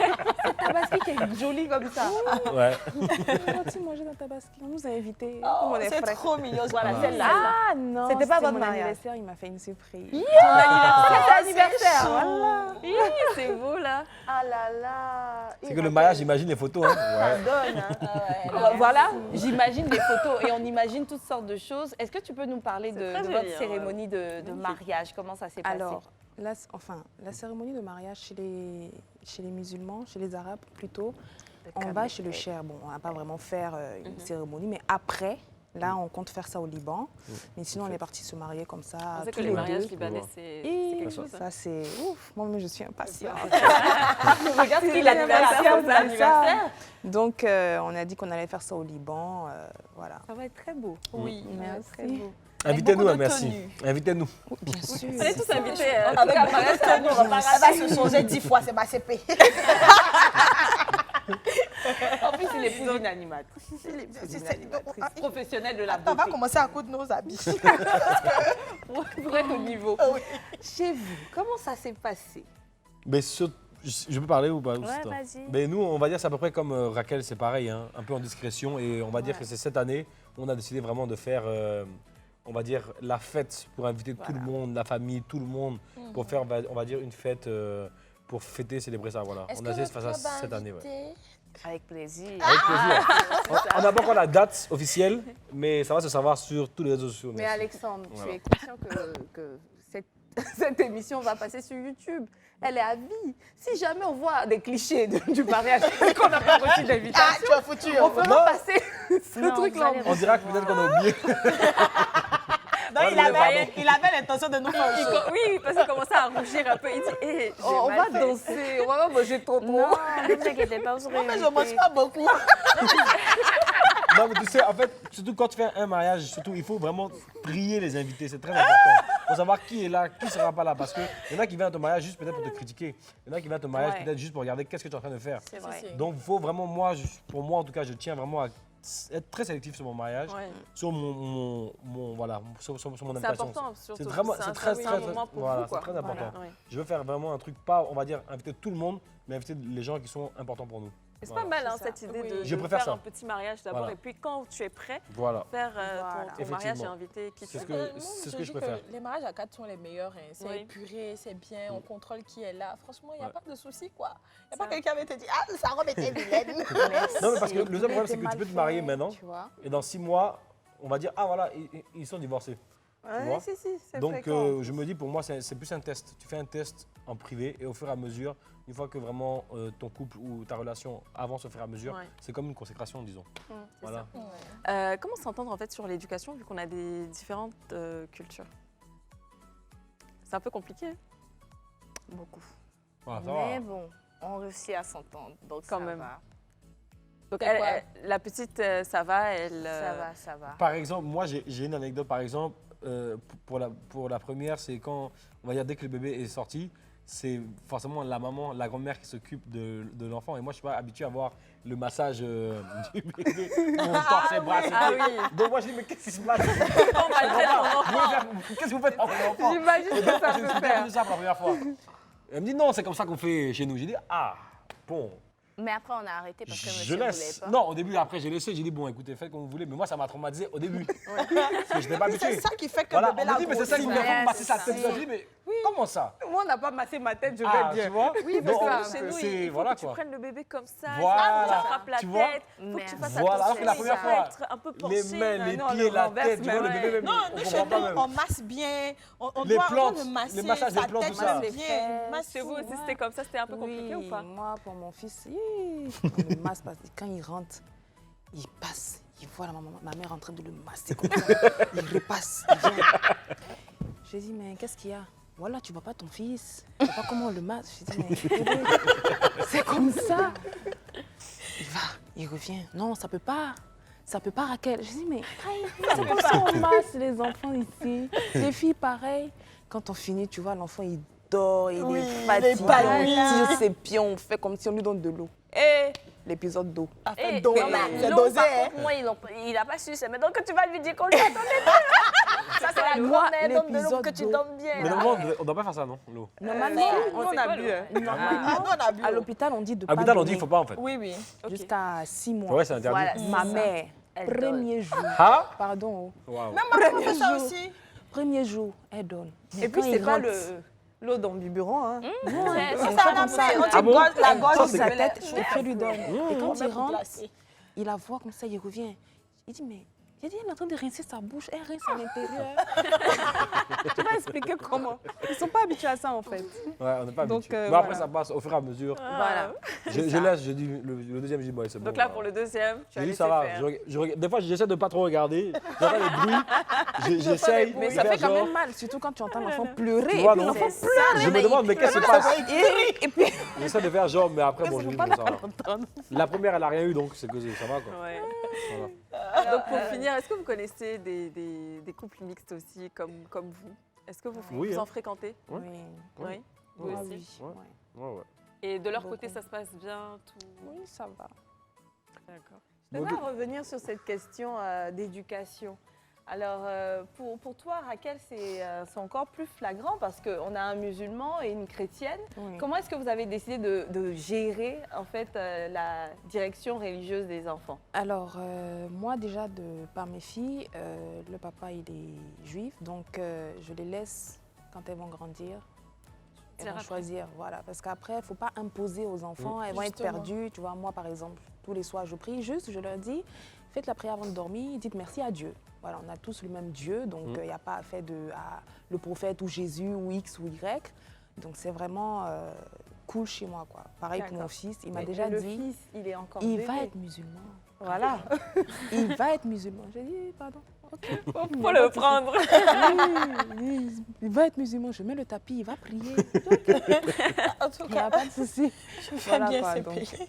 cette tabaski qui est jolie comme ça. Ouais. On est parti manger dans le tabaski. On nous a invités. Oh, on est c'est frais. trop mignon. Voilà, celle-là. Ah non, C'était pas votre mon mariage. anniversaire, il m'a fait une surprise. C'est anniversaire. Voilà. Hi, c'est beau là. Ah là là. C'est que le mariage, imagine les photos. Hein. Ouais. Donne, hein. Voilà, j'imagine des photos et on imagine toutes sortes de choses. Est-ce que tu peux nous parler de très votre joli, hein, cérémonie de mariage? Comment ça s'est passé? Alors, la cérémonie de mariage chez les musulmans, chez les arabes plutôt, on va chez le cher. Bon, on va pas vraiment faire une cérémonie, mais après, Là, on compte faire ça au Liban. Mais sinon, on est parti se marier comme ça. On sait que tous les les mariages deux. libanais, c'est Et quelque chose. ça, c'est ouf. Moi, je suis impatiente. Regarde ce qu'il a l'anniversaire. Donc, on a dit qu'on allait faire ça au Liban. Voilà. Ça va être très beau. Oui, Merci. Invitez-nous, beaucoup de merci. tenues. Invitez-nous. Bien sûr. On est tous invités. Avec le mariage, elle va se changer 10 fois, c'est ma CP. En plus, il est plus une animatrice. Professionnelle de la On va beauté. commencer à coudre nos habits. Pour être au niveau. Oui. Chez vous, comment ça s'est passé? Mais je peux parler ou pas? Ouais, vas-y. Mais nous, on va dire, c'est à peu près comme Raquel, c'est pareil, hein, un peu en discrétion. Et on va dire que c'est cette année, on a décidé vraiment de faire, on va dire, la fête pour inviter tout le monde, la famille, tout le monde, pour faire, on va dire, une fête pour fêter, célébrer ça. Voilà. On a essayé de faire ça cette année. Ouais. Avec plaisir. Avec plaisir. On n'a pas encore la date officielle, mais ça va se savoir sur tous les réseaux sociaux. Mais merci. Alexandre, Voilà. tu es conscient que cette émission va passer sur YouTube. Elle est à vie. Si jamais on voit des clichés du mariage et qu'on n'a pas reçu d'invitation, Tu as foutu. on fera passer ce Non, truc-là. vous allez On dira que peut-être qu'on a oublié. Non, il avait l'intention de nous faire un show. Oui, parce qu'il commençait à rougir un peu. Il dit, hey, On va danser, on va pas manger trop. Non, ne vous inquiétez pas, vous aurez Mais je ne mange pas beaucoup. Non, mais tu sais, en fait, surtout quand tu fais un mariage, surtout, il faut vraiment prier les invités. C'est très important. Pour savoir qui est là, qui ne sera pas là. Parce qu'il y en a qui viennent à ton mariage juste peut-être pour te critiquer. Il y en a qui viennent à ton mariage Ouais. peut-être juste pour regarder qu'est-ce que tu es en train de faire. C'est vrai. Donc, il faut vraiment, pour moi en tout cas, je tiens vraiment à être très sélectif sur mon mariage, Ouais. sur voilà, sur mon C'est invitation. important, surtout. C'est vraiment, c'est très, un moment pour voilà, vous, quoi. c'est très important. Voilà, ouais. Je veux faire vraiment un truc, pas, on va dire, inviter tout le monde, mais inviter les gens qui sont importants pour nous. Et c'est Voilà. pas mal hein, C'est ça. cette idée Oui. de, Je de préfère faire ça. un petit mariage d'abord Voilà. et puis quand tu es prêt, Voilà. faire Voilà. ton mariage et Effectivement. inviter qui tu C'est ce veux. que- c'est ce que je dis préfère. Les mariages à 4 sont les meilleurs. Hein. C'est Oui. épuré, c'est bien, on contrôle qui est là. Franchement, il n'y a Ouais. pas de souci, quoi. Il n'y a pas quelqu'un qui va te dire « Ah, sa robe était vilaine. Non, mais parce que le seul problème, c'est que tu peux te marier Mal maintenant, fait, tu vois. et dans 6 mois, on va dire, ah voilà, ils sont divorcés. Ouais, vois. si, c'est Donc, fréquent. je me dis, pour moi, c'est plus un test. Tu fais un test en privé, et au fur et à mesure, une fois que vraiment ton couple ou ta relation avance au fur et à mesure, Ouais. c'est comme une consécration, disons. Voilà. Comment s'entendre en fait sur l'éducation vu qu'on a des différentes cultures? C'est un peu compliqué. Hein. Beaucoup. Voilà, ça Mais va. bon, on réussit à s'entendre, donc Quand ça même. va. Donc C'est quoi? la petite, ça va, elle. Ça va, ça va. Par exemple, moi, j'ai une anecdote. Par exemple, pour la première, c'est quand, on va dire, dès que le bébé est sorti, c'est forcément la maman, la grand-mère qui s'occupe de l'enfant. Et moi, je suis pas habitué à voir le massage du bébé. On tord ses bras. ses Ah pieds. oui. Donc moi, je dis, mais qu'est-ce qui se passe On maltraite ton enfant. Qu'est-ce que vous faites à mon enfant? J'imagine Et que donc, ça je peut suis faire. entendu ça pour la première fois. Elle me dit, non, c'est comme ça qu'on fait chez nous. J'ai dit, ah, bon. Mais après, on a arrêté parce que Je monsieur ne voulait laisse. pas. Non, au début, après, j'ai laissé. J'ai dit, bon, écoutez, faites comme vous voulez. Mais moi, ça m'a traumatisé au début. Parce que je n'étais pas habitué. C'est ça qui fait que Voilà, le bébé on l'a me dit, mais c'est ça qui grossi. me fait Ouais, masser sa c'est tête. ça. Je dis, mais comment ça? Moi, on n'a pas massé ma tête, je vais Ah, bien. tu vois? Oui, parce Donc, que chez nous, c'est- il faut voilà, que tu quoi. prennes le bébé comme ça, Voilà. tu frappes la Tu vois? tête, il faut que tu fasses Voilà, alors attention. que la première ça fois, va être un peu penché. Les mains, les non, pieds, le la renverse, tête, tu vois, le mais bébé, ouais. Non, on nous, comprend chez pas nous, même. on masse bien. On Les doit plantes, le masser. les massages des sa plantes, tête tout ça. masse bien. Masse Chez vous tout. aussi, c'était comme ça, c'était un peu compliqué ou pas? Moi, pour mon fils, on le masse parce que quand il rentre, il passe, il voit ma mère en train de le masser comme ça. Il repasse, il vient. Je lui dis, mais qu'est-ce qu'il y a? Voilà, tu vois pas ton fils. Tu vois pas comment on le masse. Je lui dis, mais bébé, c'est comme ça. Il va, il revient. Non, ça peut pas. Ça peut pas, Raquel. Je dis, mais c'est comme ça on masse les enfants ici. Les filles, pareil. Quand on finit, tu vois, l'enfant, il dort, il Oui, est il est fatigué. épanoui. Il tire ses pieds, on fait comme si on lui donne de l'eau. Et l'épisode d'eau. A fait Eh, donc, non, là, mais c'est l'eau, dosé. par hein. contre, moi, il n'a pas su. C'est maintenant que tu vas lui dire qu'on lui a donné de l'eau. Ça, c'est la Moi, grand-mère, donne de l'eau pour que tu l'épisode dormes bien. Mais là. normalement, on ne doit pas faire ça, non, l'eau? Normalement, Nous, on a bu. Hein. Ah, nous, on a bu. à l'hôpital, on dit de À pas l'hôpital, on dit donner qu'il ne faut pas, en fait. Oui, oui. jusqu'à 6 mois. Ouais, c'est interdit. Voilà, Ma c'est ça. mère, Elle donne. premier jour, Ah? pardon, Waouh. Même ma maman fait ça jour. aussi. premier jour, elle donne. Mais Et puis, quand c'est il pas rentre, l'eau dans le biberon. Hein. C'est on Ça, fait on a comme ça. on dit Ah bon? gorge- la Elle gorge pose du sa bébé. tête et puis elle lui donne. Et quand On il met pour rentre, glacer. il la voit comme ça, il revient. Il dit, mais j'ai dit, elle est en train de rincer sa bouche, elle rince à l'intérieur. Tu vois, expliquer comment. Ils ne sont pas habitués à ça, en fait. Ouais, on n'est pas Donc, habitué. Mais voilà. après, ça passe au fur et à mesure. Voilà. Je laisse, je dis, le deuxième, je dis, bon, c'est bon. Donc là, voilà. pour le deuxième, tu as Je dis, laissé ça va. faire. Des fois, j'essaie de ne pas trop regarder. J'entends les bruits. J'essaye. Mais de ça faire fait quand genre- même mal, surtout quand tu entends l'enfant pleurer. Tu Et vois, puis non l'enfant C'est pleure. ça, Je me demande, mais qu'est-ce qui se passe? Et puis, J'essaie de faire genre, mais après, bon, ils je ne dis, vont bon, pas ça va. l'entendre. La première, elle n'a rien eu, donc c'est que ça va, quoi. Ouais. Voilà. Donc pour finir, est-ce que vous connaissez des couples mixtes aussi comme vous? Est-ce que vous, Oui, vous hein. en fréquentez? Ouais. Oui. Oui. Vous Ouais. Ah aussi? oui. Ouais. Ouais, ouais. Et de leur côté, Beaucoup. ça se passe bien tout? Oui, ça va. D'accord. Je vais revenir sur cette question d'éducation. Alors, pour toi, Raquel, c'est encore plus flagrant parce qu'on a un musulman et une chrétienne. Oui. Comment est-ce que vous avez décidé de gérer, en fait, la direction religieuse des enfants? Alors, moi, déjà, par mes filles, le papa, il est juif, donc je les laisse, quand elles vont grandir, elles Dire vont après. choisir. Voilà, parce qu'après, il ne faut pas imposer aux enfants, elles vont être Justement. perdues. Tu vois, moi, par exemple, tous les soirs, je prie juste, je leur dis, faites la prière avant de dormir, dites merci à Dieu. Voilà, on a tous le même Dieu, donc il n'y a pas à faire le prophète ou Jésus ou X ou Y. Donc, c'est vraiment cool chez moi, quoi. Pareil pour mon D'accord. fils, il m'a Et déjà le dit, fils, il est encore il bébé. va être musulman. Voilà. Il va être musulman. J'ai dit, pardon. Ok. Faut le prendre. Oui, il va être musulman. Je mets le tapis, il va prier. En tout Il n'y a cas, pas de souci. tu fais Voilà bien quoi, ces donc. pays.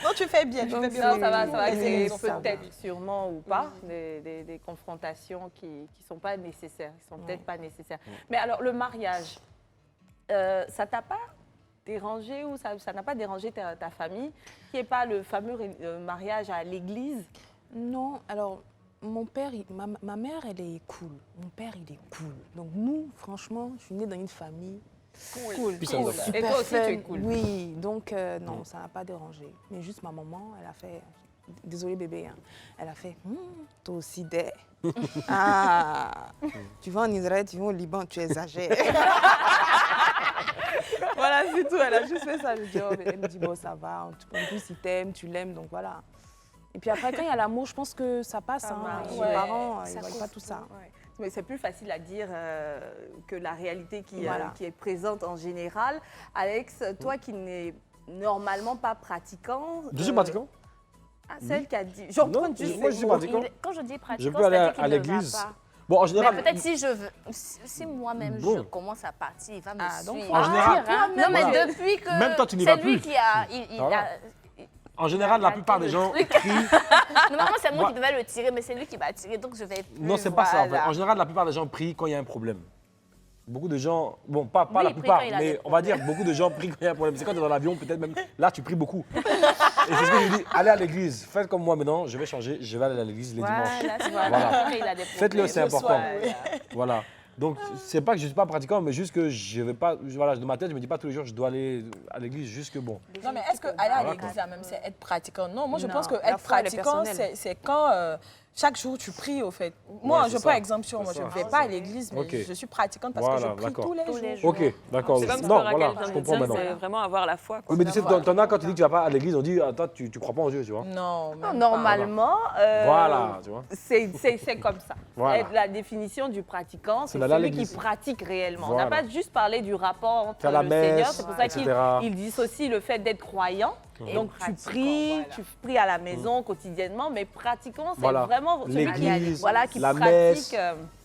Non, tu fais bien, tu fais bien. Non, ça va Oui, créer ça va. peut-être, sûrement ou pas, des confrontations qui ne sont pas nécessaires, qui sont peut-être pas nécessaires. Mais alors, le mariage, ça t'a pas dérangé ou ça n'a pas dérangé ta famille, qui n'est pas le fameux mariage à l'église? Non, alors, mon père, ma mère, elle est cool. Mon père, il est cool. Donc, nous, franchement, je suis née dans une famille cool. Peace and love. Et Super toi aussi, fun. tu es cool. Oui, donc, non, ça n'a pas dérangé. Mais juste ma maman, elle a fait. Désolée bébé, hein. Elle a fait toi aussi des. Ah, tu vas en Israël, tu vas au Liban, tu exagères. Voilà, c'est tout. Elle a juste fait ça. Elle me dit bon, ça va. En plus, il t'aime, tu l'aimes, donc voilà. Et puis après, quand il y a l'amour, je pense que ça passe. Ça Hein. marche. Les Ouais. parents, ils Ça ne voient couvre pas tout ça. Ouais. Mais c'est plus facile à dire que la réalité Voilà. qui est présente en général. Alex, toi qui n'es normalement pas pratiquant. Je suis pratiquant. Ah, celle qui a dit. J'emprunte Non, juste moi, ces je suis mots. pratiquant. Quand je dis Je pratiquant, peux aller c'est-à-dire qu'il à ne va l'église. pas. Bon, en Mais général. peut-être si je veux, si moi-même Bon. je commence à partir, il va me Ah, donc, suivre. faut En général- Ah, non, mais Voilà. depuis que Même toi, tu n'y vas c'est lui plus. qui a, il Voilà. a- En général, la plupart des gens crient. Normalement, c'est moi Moi- qui devais le tirer, mais c'est lui qui va tirer, donc je vais plus. Non, c'est pas ça en fait. voilà. En général, la plupart des gens prient quand il y a un problème. Beaucoup de gens, bon, pas Oui, la il prie plupart, quand il a mais des on va dire beaucoup de gens prient quand il y a un problème. C'est quand tu es dans l'avion, peut-être même là, tu pries beaucoup. Et c'est ce que je dis, allez à l'église. Faites comme moi maintenant, je vais changer, je vais aller à l'église les dimanches. Voilà, tu vois, Voilà. après, il a des Faites-le, c'est problèmes. important. Voilà. Voilà. Donc, c'est pas que je suis pas pratiquant, mais juste que je vais pas, voilà, de ma tête, je me dis pas tous les jours, je dois aller à l'église, juste que bon. Non, mais est-ce que aller à l'église, là même, c'est être pratiquant? Non, moi, je Non, pense que la être foi, elle est pratiquant, personnelle. c'est quand chaque jour tu pries, au fait. Moi, c'est je ça. prends exemple sur C'est moi. Je ça. ne vais pas à l'église, mais Ok. je suis pratiquante parce Voilà, que je prie d'accord. tous les Tous jours. les jours. Ok, d'accord. C'est comme ce que Non, Raquel voilà, vient je de comprends dire, maintenant. c'est vraiment avoir la foi. quoi. Oui, mais tu sais, t'en as quand tu dis que tu vas pas à l'église, on dit, attends, tu crois pas en Dieu, tu vois. Non, même Normalement, Voilà, tu vois. c'est comme ça. Voilà. La définition du pratiquant, c'est d'aller à celui qui l'église. pratique réellement. On Voilà. n'a pas juste parlé du rapport entre Faire la le messe, Seigneur. C'est pour ça etc. qu'il dissocie le fait d'être croyant. Et Donc tu pratiquant, pries, voilà. tu pries à la maison quotidiennement, mais pratiquant, c'est Voilà. vraiment celui qui, L'église, voilà, qui la pratique messe,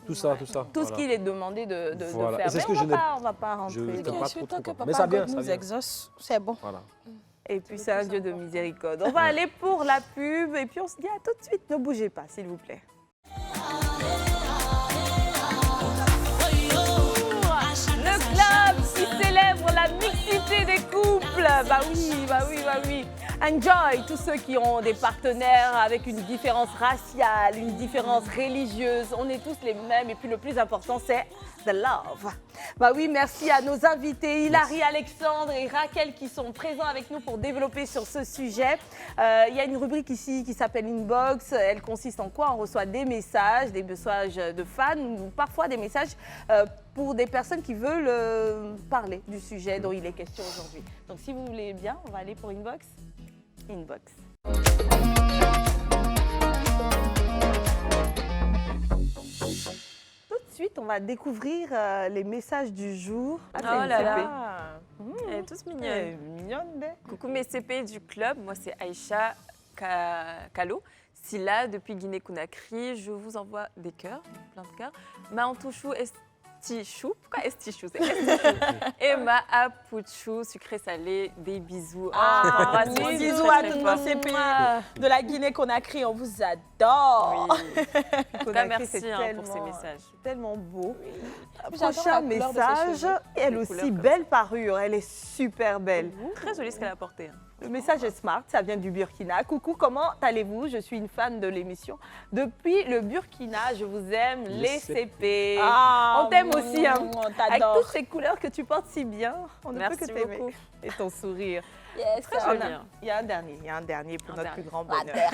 tout ça, tout ça. tout ce voilà. qu'il est demandé de Voilà. faire. Et c'est ce Mais que je n'ai- on va pas rentrer je- dans- pas Ok, trop, c'est trop, tant que quoi. Papa Mais ça vient, God ça nous vient. exauce, c'est bon. Voilà. Et puis c'est un Dieu de miséricorde. On va aller pour la pub et puis on se dit à tout de suite. Ne bougez pas, s'il vous plaît. Le club qui célèbre la mixité des couples. Bah oui. Enjoy tous ceux qui ont des partenaires avec une différence raciale, une différence religieuse. On est tous les mêmes et puis le plus important c'est the love. Bah oui, merci à nos invités Hilary, Alexandre et Raquel qui sont présents avec nous pour développer sur ce sujet. Il y a une rubrique ici qui s'appelle Inbox. Elle consiste en quoi? On reçoit des messages de fans ou parfois des messages pour des personnes qui veulent parler du sujet dont il est question aujourd'hui. Donc si vous voulez bien, on va aller pour Inbox. Inbox. Tout suite, on va découvrir les messages du jour. Ah, c'est Oh une là CP. là. Elle est toute Elle mignonne. est mignonne, hein. Coucou mes CP du club, moi c'est Aïcha Kalo. Silla depuis Guinée-Conakry, je vous envoie des cœurs, plein de cœurs. Maantouchou Estichou, pourquoi Estichou? C'est Estichou. Emma Apouchou, sucré salé, des bisous. Ah, Oh, bisous, bisous à très tous fort. nos CP de la Guinée-Conakry, on vous adore. Oui. En tout cas, Conakry, merci c'est hein, pour ces tellement- messages. Tellement beau. J'adore Prochain la couleur de ses message, cheveux. elle Les aussi, couleurs comme belle parure, elle est super belle. Très joli ce qu'elle a porté. hein. Le message est smart, ça vient du Burkina. Coucou, comment allez-vous? Je suis une fan de l'émission. Depuis le Burkina, je vous aime, les CP. On t'aime aussi, hein. On Avec t'adore. toutes ces couleurs que tu portes si bien, on ne Merci peut que t'aimer. beaucoup. Et ton sourire. Yes, Très On joli. a- hein. Il y a un dernier pour Un notre dernier. plus grand bonheur.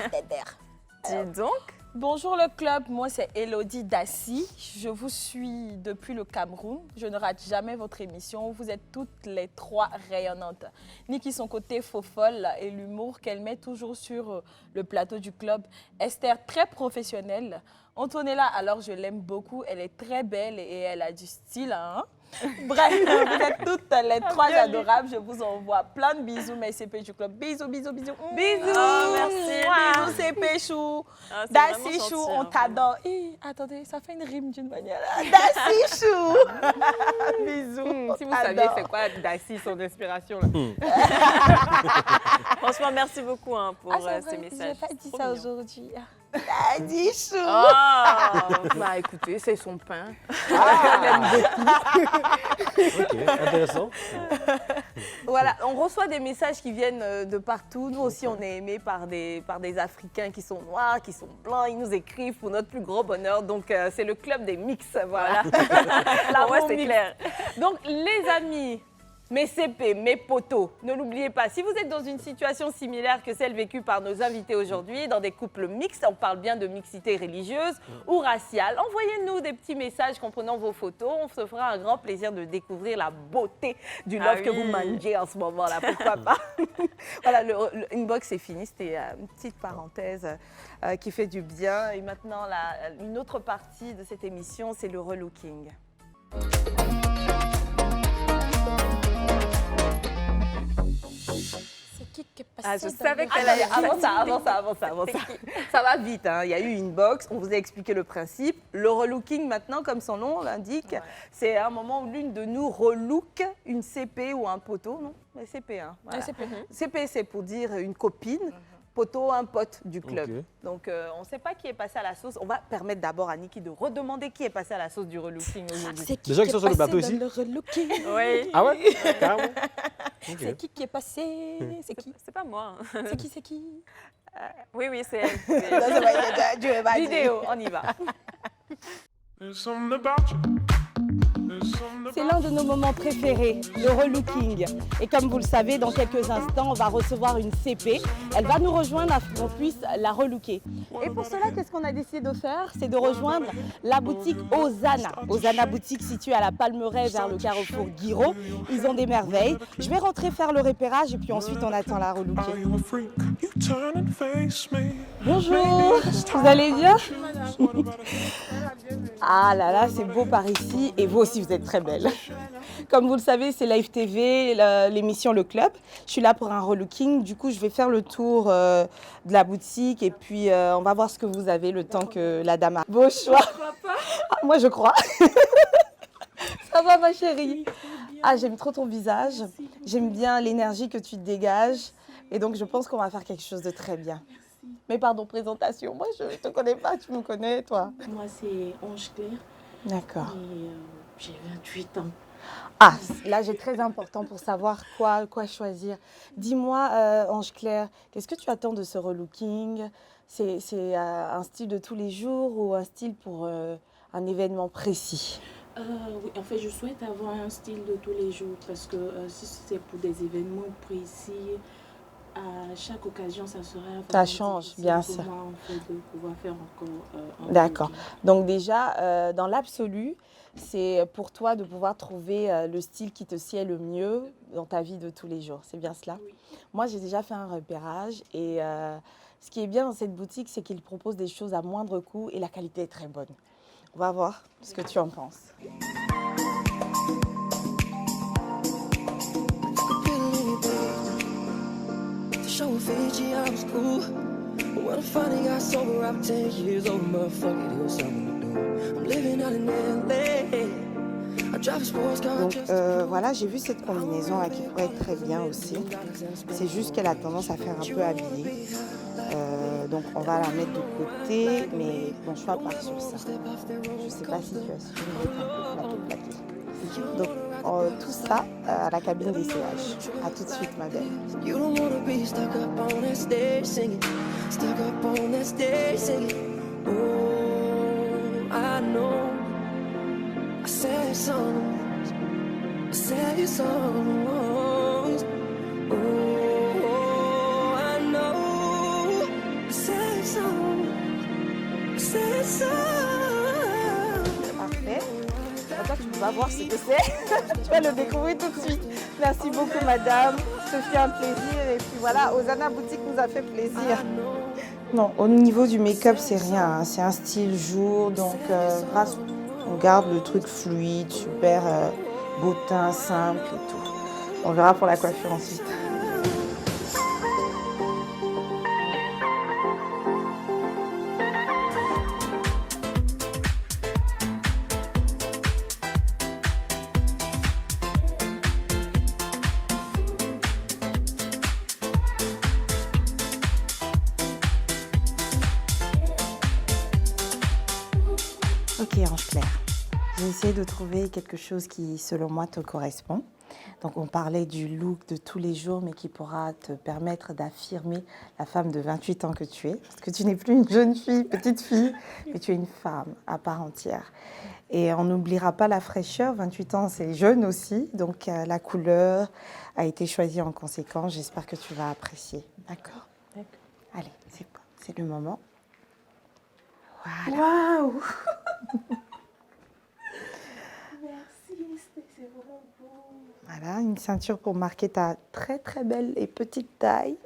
Dis donc. Bonjour le club, moi c'est Elodie Dassi. Je vous suis depuis le Cameroun. Je ne rate jamais votre émission. Vous êtes toutes les trois rayonnantes. Niki, son côté faux folle et l'humour qu'elle met toujours sur le plateau du club. Esther, très professionnelle. Antonella, alors je l'aime beaucoup. Elle est très belle et elle a du style. Hein? Bref, vous êtes toutes les trois adorables. Je vous envoie plein de bisous, mes CP du club. Bisous, bisous, bisous. Bisous. Oh, merci. Bisous, CP Chou. Ah, c'est Dassi vraiment Chou, gentil, on hein, t'adore. Attendez, ça fait une rime d'une manière. Dassi Chou. Bisous. Si on vous saviez t'adore. c'est quoi Daci, son inspiration là. Franchement, merci beaucoup hein, pour Ah, c'est ces vrai, messages. j'ai pas dit Trop ça mignon. aujourd'hui. Dassi Chou. Oh Bah écoutez, c'est son pain. Ok, intéressant. Voilà, on reçoit des messages qui viennent de partout. Nous aussi, on est aimés par des Africains qui sont noirs, qui sont blancs. Ils nous écrivent pour notre plus gros bonheur. Donc, c'est le club des mix, voilà. Pour moi, c'est mix. clair. Donc, les amis, mes CP, mes potos, ne l'oubliez pas, si vous êtes dans une situation similaire que celle vécue par nos invités aujourd'hui, dans des couples mixtes, on parle bien de mixité religieuse ou raciale, envoyez-nous des petits messages comprenant vos photos. On se fera un grand plaisir de découvrir la beauté du love Ah que oui. vous mangez en ce moment-là, pourquoi pas. Voilà, le inbox est fini, c'était une petite parenthèse qui fait du bien. Et maintenant, une autre partie de cette émission, c'est le relooking. C'est qui est passé Ah, je dans savais le- qu'elle allait- Avant ça. Ça va vite, hein. Il y a eu une box, on vous a expliqué le principe. Le relooking maintenant, comme son nom l'indique, c'est un moment où l'une de nous relook une CP ou un poteau, non? Mais CP, hein. Voilà. Ouais, CP. CP, c'est pour dire une copine. Poteau, un pote du club. Ok. Donc, on ne sait pas qui est passé à la sauce. On va permettre d'abord à Niki de redemander qui est passé à la sauce du relooking aujourd'hui. C'est Les gens qui sont sur le est passé plateau dans ici? le relooking. Oui. Ah ouais? Carrément. Ok. C'est qui est passé? C'est qui? C'est pas moi. hein. C'est qui? Oui, oui, c'est elle. c'est- Vidéo, on y va. C'est l'un de nos moments préférés, le relooking. Et comme vous le savez, dans quelques instants, on va recevoir une CP. Elle va nous rejoindre afin qu'on puisse la relooker. Et pour cela, qu'est-ce qu'on a décidé de faire? C'est de rejoindre la boutique Ozana. Ozana boutique située à la Palmeraie vers le carrefour Guiraud. Ils ont des merveilles. Je vais rentrer faire le repérage et puis ensuite on attend la relooker. Bonjour, vous allez bien? Ah là là, c'est beau par ici et vous aussi vous êtes très belle. Comme vous le savez, c'est Live TV, l'émission Le Club. Je suis là pour un relooking, du coup je vais faire le tour de la boutique et puis on va voir ce que vous avez le temps que la dame a. Beau choix. Ah, moi je crois. Ça va ma chérie? Ah, j'aime trop ton visage, j'aime bien l'énergie que tu dégages et donc je pense qu'on va faire quelque chose de très bien. Mais pardon, présentation, moi je te connais pas, tu me connais toi? Moi, c'est Ange Claire D'accord. et j'ai 28 ans. Ah, là j'ai très important pour savoir quoi choisir. Dis-moi, Ange Claire, qu'est-ce que tu attends de ce relooking? C'est un style de tous les jours ou un style pour un événement précis? Oui, en fait, je souhaite avoir un style de tous les jours parce que si c'est pour des événements précis, à chaque occasion, ça sera vraiment Ça change, difficile bien pour sûr. moi, en fait, de pouvoir faire encore un D'accord. relooking. Donc déjà, dans l'absolu, c'est pour toi de pouvoir trouver le style qui te sied le mieux dans ta vie de tous les jours. C'est bien cela? Oui. Moi, j'ai déjà fait un repérage et ce qui est bien dans cette boutique, c'est qu'ils proposent des choses à moindre coût et la qualité est très bonne. On va voir ce que tu en penses. Show Fiji, I was cool. But when I finally got sober, I'm 10 years old, motherfucker, there was something to do. I'm living out in LA. I drive a sports car. Donc voilà, j'ai vu cette combinaison là qui pourrait être très bien aussi. C'est juste qu'elle a tendance à faire un peu habillée. Donc on va la mettre de côté, mais mon choix part sur ça. Je ne sais pas si tu as su mettre un peu plaqué. Donc tout ça à la cabine d'essayage. À tout de suite, ma belle. You don't wanna be stuck up on that stage singing, stuck up on that stage singing. Oh, I know. I sang songs, I sang songs. Oh, I know. I sang songs, I sang songs. Parfait. Toi, tu vas voir ce que c'est. Tu vas le découvrir tout de suite. Merci beaucoup, madame. Ce fut un plaisir. Et puis voilà, Hosanna Boutique nous a fait plaisir. Non, au niveau du make-up, c'est rien. Hein. C'est un style jour. Donc, on garde le truc fluide, super beau teint, simple et tout. On verra pour la coiffure ensuite. Ok, Ange-Claire, j'ai essayé de trouver quelque chose qui, selon moi, te correspond. Donc, on parlait du look de tous les jours, mais qui pourra te permettre d'affirmer la femme de 28 ans que tu es. Parce que tu n'es plus une jeune fille, petite fille, mais tu es une femme à part entière. Et on n'oubliera pas la fraîcheur. 28 ans, c'est jeune aussi. Donc, la couleur a été choisie en conséquence. J'espère que tu vas apprécier. D'accord? D'accord. Allez, c'est le moment. Voilà. Waouh. Merci, c'est vraiment beau. Voilà, une ceinture pour marquer ta très très belle et petite taille.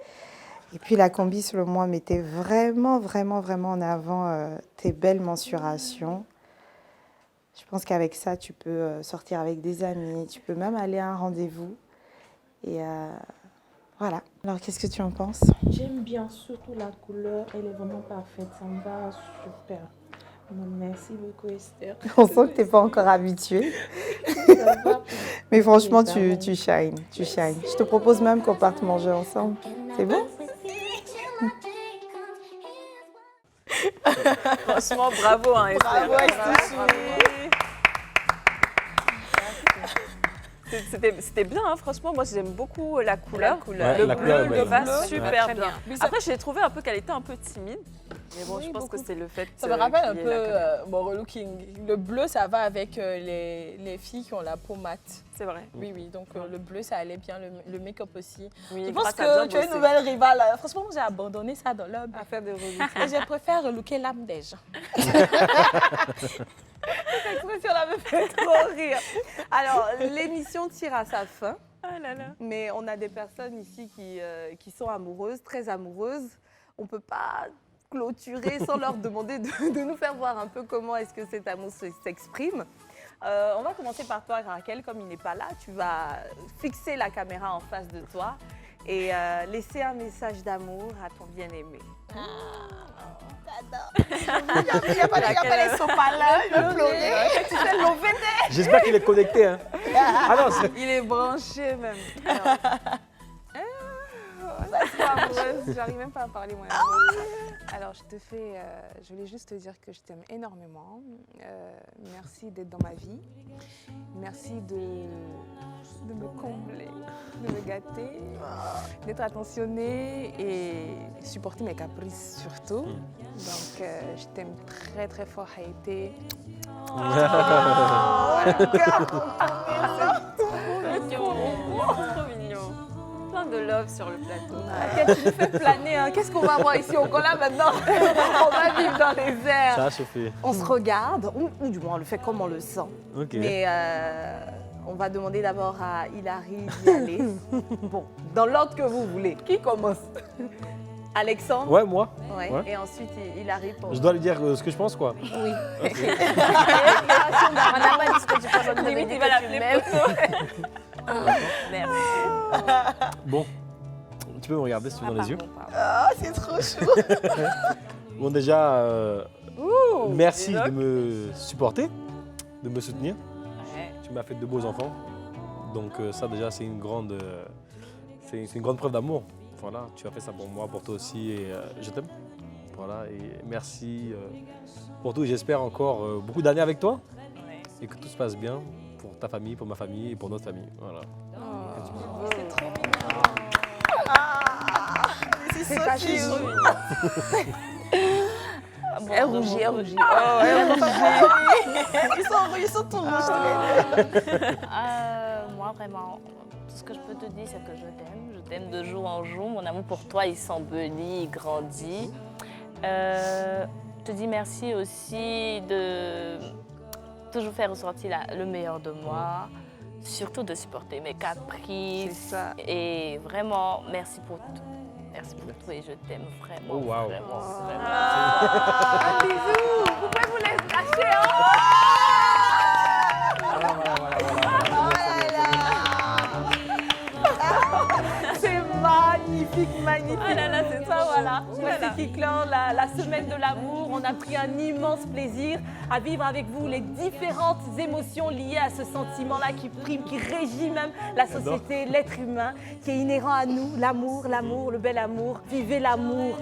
Et puis la combi, selon moi, mettait vraiment, vraiment, vraiment en avant tes belles mensurations. Je pense qu'avec ça, tu peux sortir avec des amis, tu peux même aller à un rendez-vous. Et voilà. Alors, qu'est-ce que tu en penses? J'aime bien surtout la couleur, elle est vraiment parfaite, ça me va super. Non, merci beaucoup Esther. On sent que tu n'es pas encore habituée. Ça va. Mais franchement, tu shines, tu shines. Je te propose même qu'on parte manger ensemble. C'est bon? Franchement, bravo, hein, Esther. Bravo, Esther. C'était bien, hein, franchement. Moi, j'aime beaucoup la couleur. Ouais, le la bleu couleur est lui belle. va super Très bien. bien. Après, j'ai trouvé un peu qu'elle était un peu timide. Mais bon, Oui, je pense beaucoup. que c'est le fait. Ça me rappelle un qu'il y ait peu la caméra. mon relooking. Le bleu, ça va avec les filles qui ont la peau mate. C'est vrai. Oui, oui, donc le bleu, ça allait bien, le make-up aussi. Oui, Je pense grâce à bien que tu as une bosser. nouvelle rivale. Franchement, moi, j'ai abandonné ça dans l'homme. À faire des relooks. Et je préfère relooker l'âme des gens. Cette expression là me fait trop rire. Alors, l'émission tire à sa fin. Ah là là. Mais on a des personnes ici qui sont amoureuses, très amoureuses. On ne peut pas clôturer sans leur demander de nous faire voir un peu comment est-ce que cet amour s'exprime. On va commencer par toi, Raquel. Comme il n'est pas là, tu vas fixer la caméra en face de toi et laisser un message d'amour à ton bien-aimé. Il n'y a pas les sopalins, il va pleurer. Tu sais, l'OVD. J'espère qu'il est connecté. Hein. Ah non, c'est... Il est branché même. Alors, je suis amoureuse, j'arrive même pas à parler moi. Alors, je voulais juste te dire que je t'aime énormément. Merci d'être dans ma vie. Merci de me combler, de me gâter, d'être attentionnée et supporter mes caprices surtout. Donc, je t'aime très très fort, Haïté. Trop mignon. Plein de love sur le plateau. Raquel, tu nous fais planer. Hein. Qu'est-ce qu'on va voir ici au Gola maintenant? On va vivre dans les airs. Ça, Sophie. On se regarde, ou du moins on le fait comme on le sent. Ok. Mais on va demander d'abord à Hilary d'y aller. Bon, dans l'ordre que vous voulez. Qui commence? Alexandre. Ouais, moi. Ouais. Ouais. Et ensuite, il arrive pour. Je dois lui dire ce que je pense, quoi. Oui. Ok. On n'a pas dit ce que tu penses, on devait Limite, dire il va que tu l'appeler m'aimes. Merci. Bon, tu peux me regarder si tu veux dans les yeux. Ah, c'est trop chaud. Bon, déjà, merci de me supporter, de me soutenir. Tu m'as fait de beaux enfants. Donc ça, déjà, c'est une grande preuve d'amour. Voilà, tu as fait ça pour moi, pour toi aussi, et je t'aime. Voilà, et merci pour tout. J'espère encore beaucoup d'années avec toi et que tout se passe bien pour ta famille, pour ma famille et pour notre famille. Voilà. C'est trop mignon. C'est Sophie. Elle rougit, elle rougit. Ils sont tous rouges. Moi, vraiment, tout ce que je peux te dire, c'est que je t'aime. Je t'aime de jour en jour. Mon amour pour toi, il s'embellit, il grandit. Je te dis merci aussi de toujours faire ressortir le meilleur de moi. Surtout de supporter mes caprices. Et vraiment, merci pour tout. Merci pour tout et je t'aime vraiment. Oh, wow. Vraiment, Un bisou. Vous pouvez vous laisser lâcher, hein? C'est magnifique, magnifique. Ah là là, c'est ça, voilà. Voici qui clore la semaine de l'amour. On a pris un immense plaisir à vivre avec vous les différentes émotions liées à ce sentiment-là qui prime, qui régit même la société, l'être humain, qui est inhérent à nous. L'amour, l'amour, le bel amour. Vivez l'amour,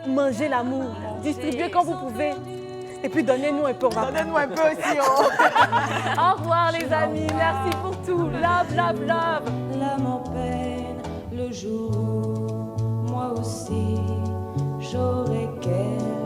mangez l'amour, distribuez quand vous pouvez. Et puis donnez-nous un peu. Donnez-nous un peu aussi. Au revoir les amis, merci pour tout. Love, love, love. L'âme en peine le jour où moi aussi j'aurai quelqu'un.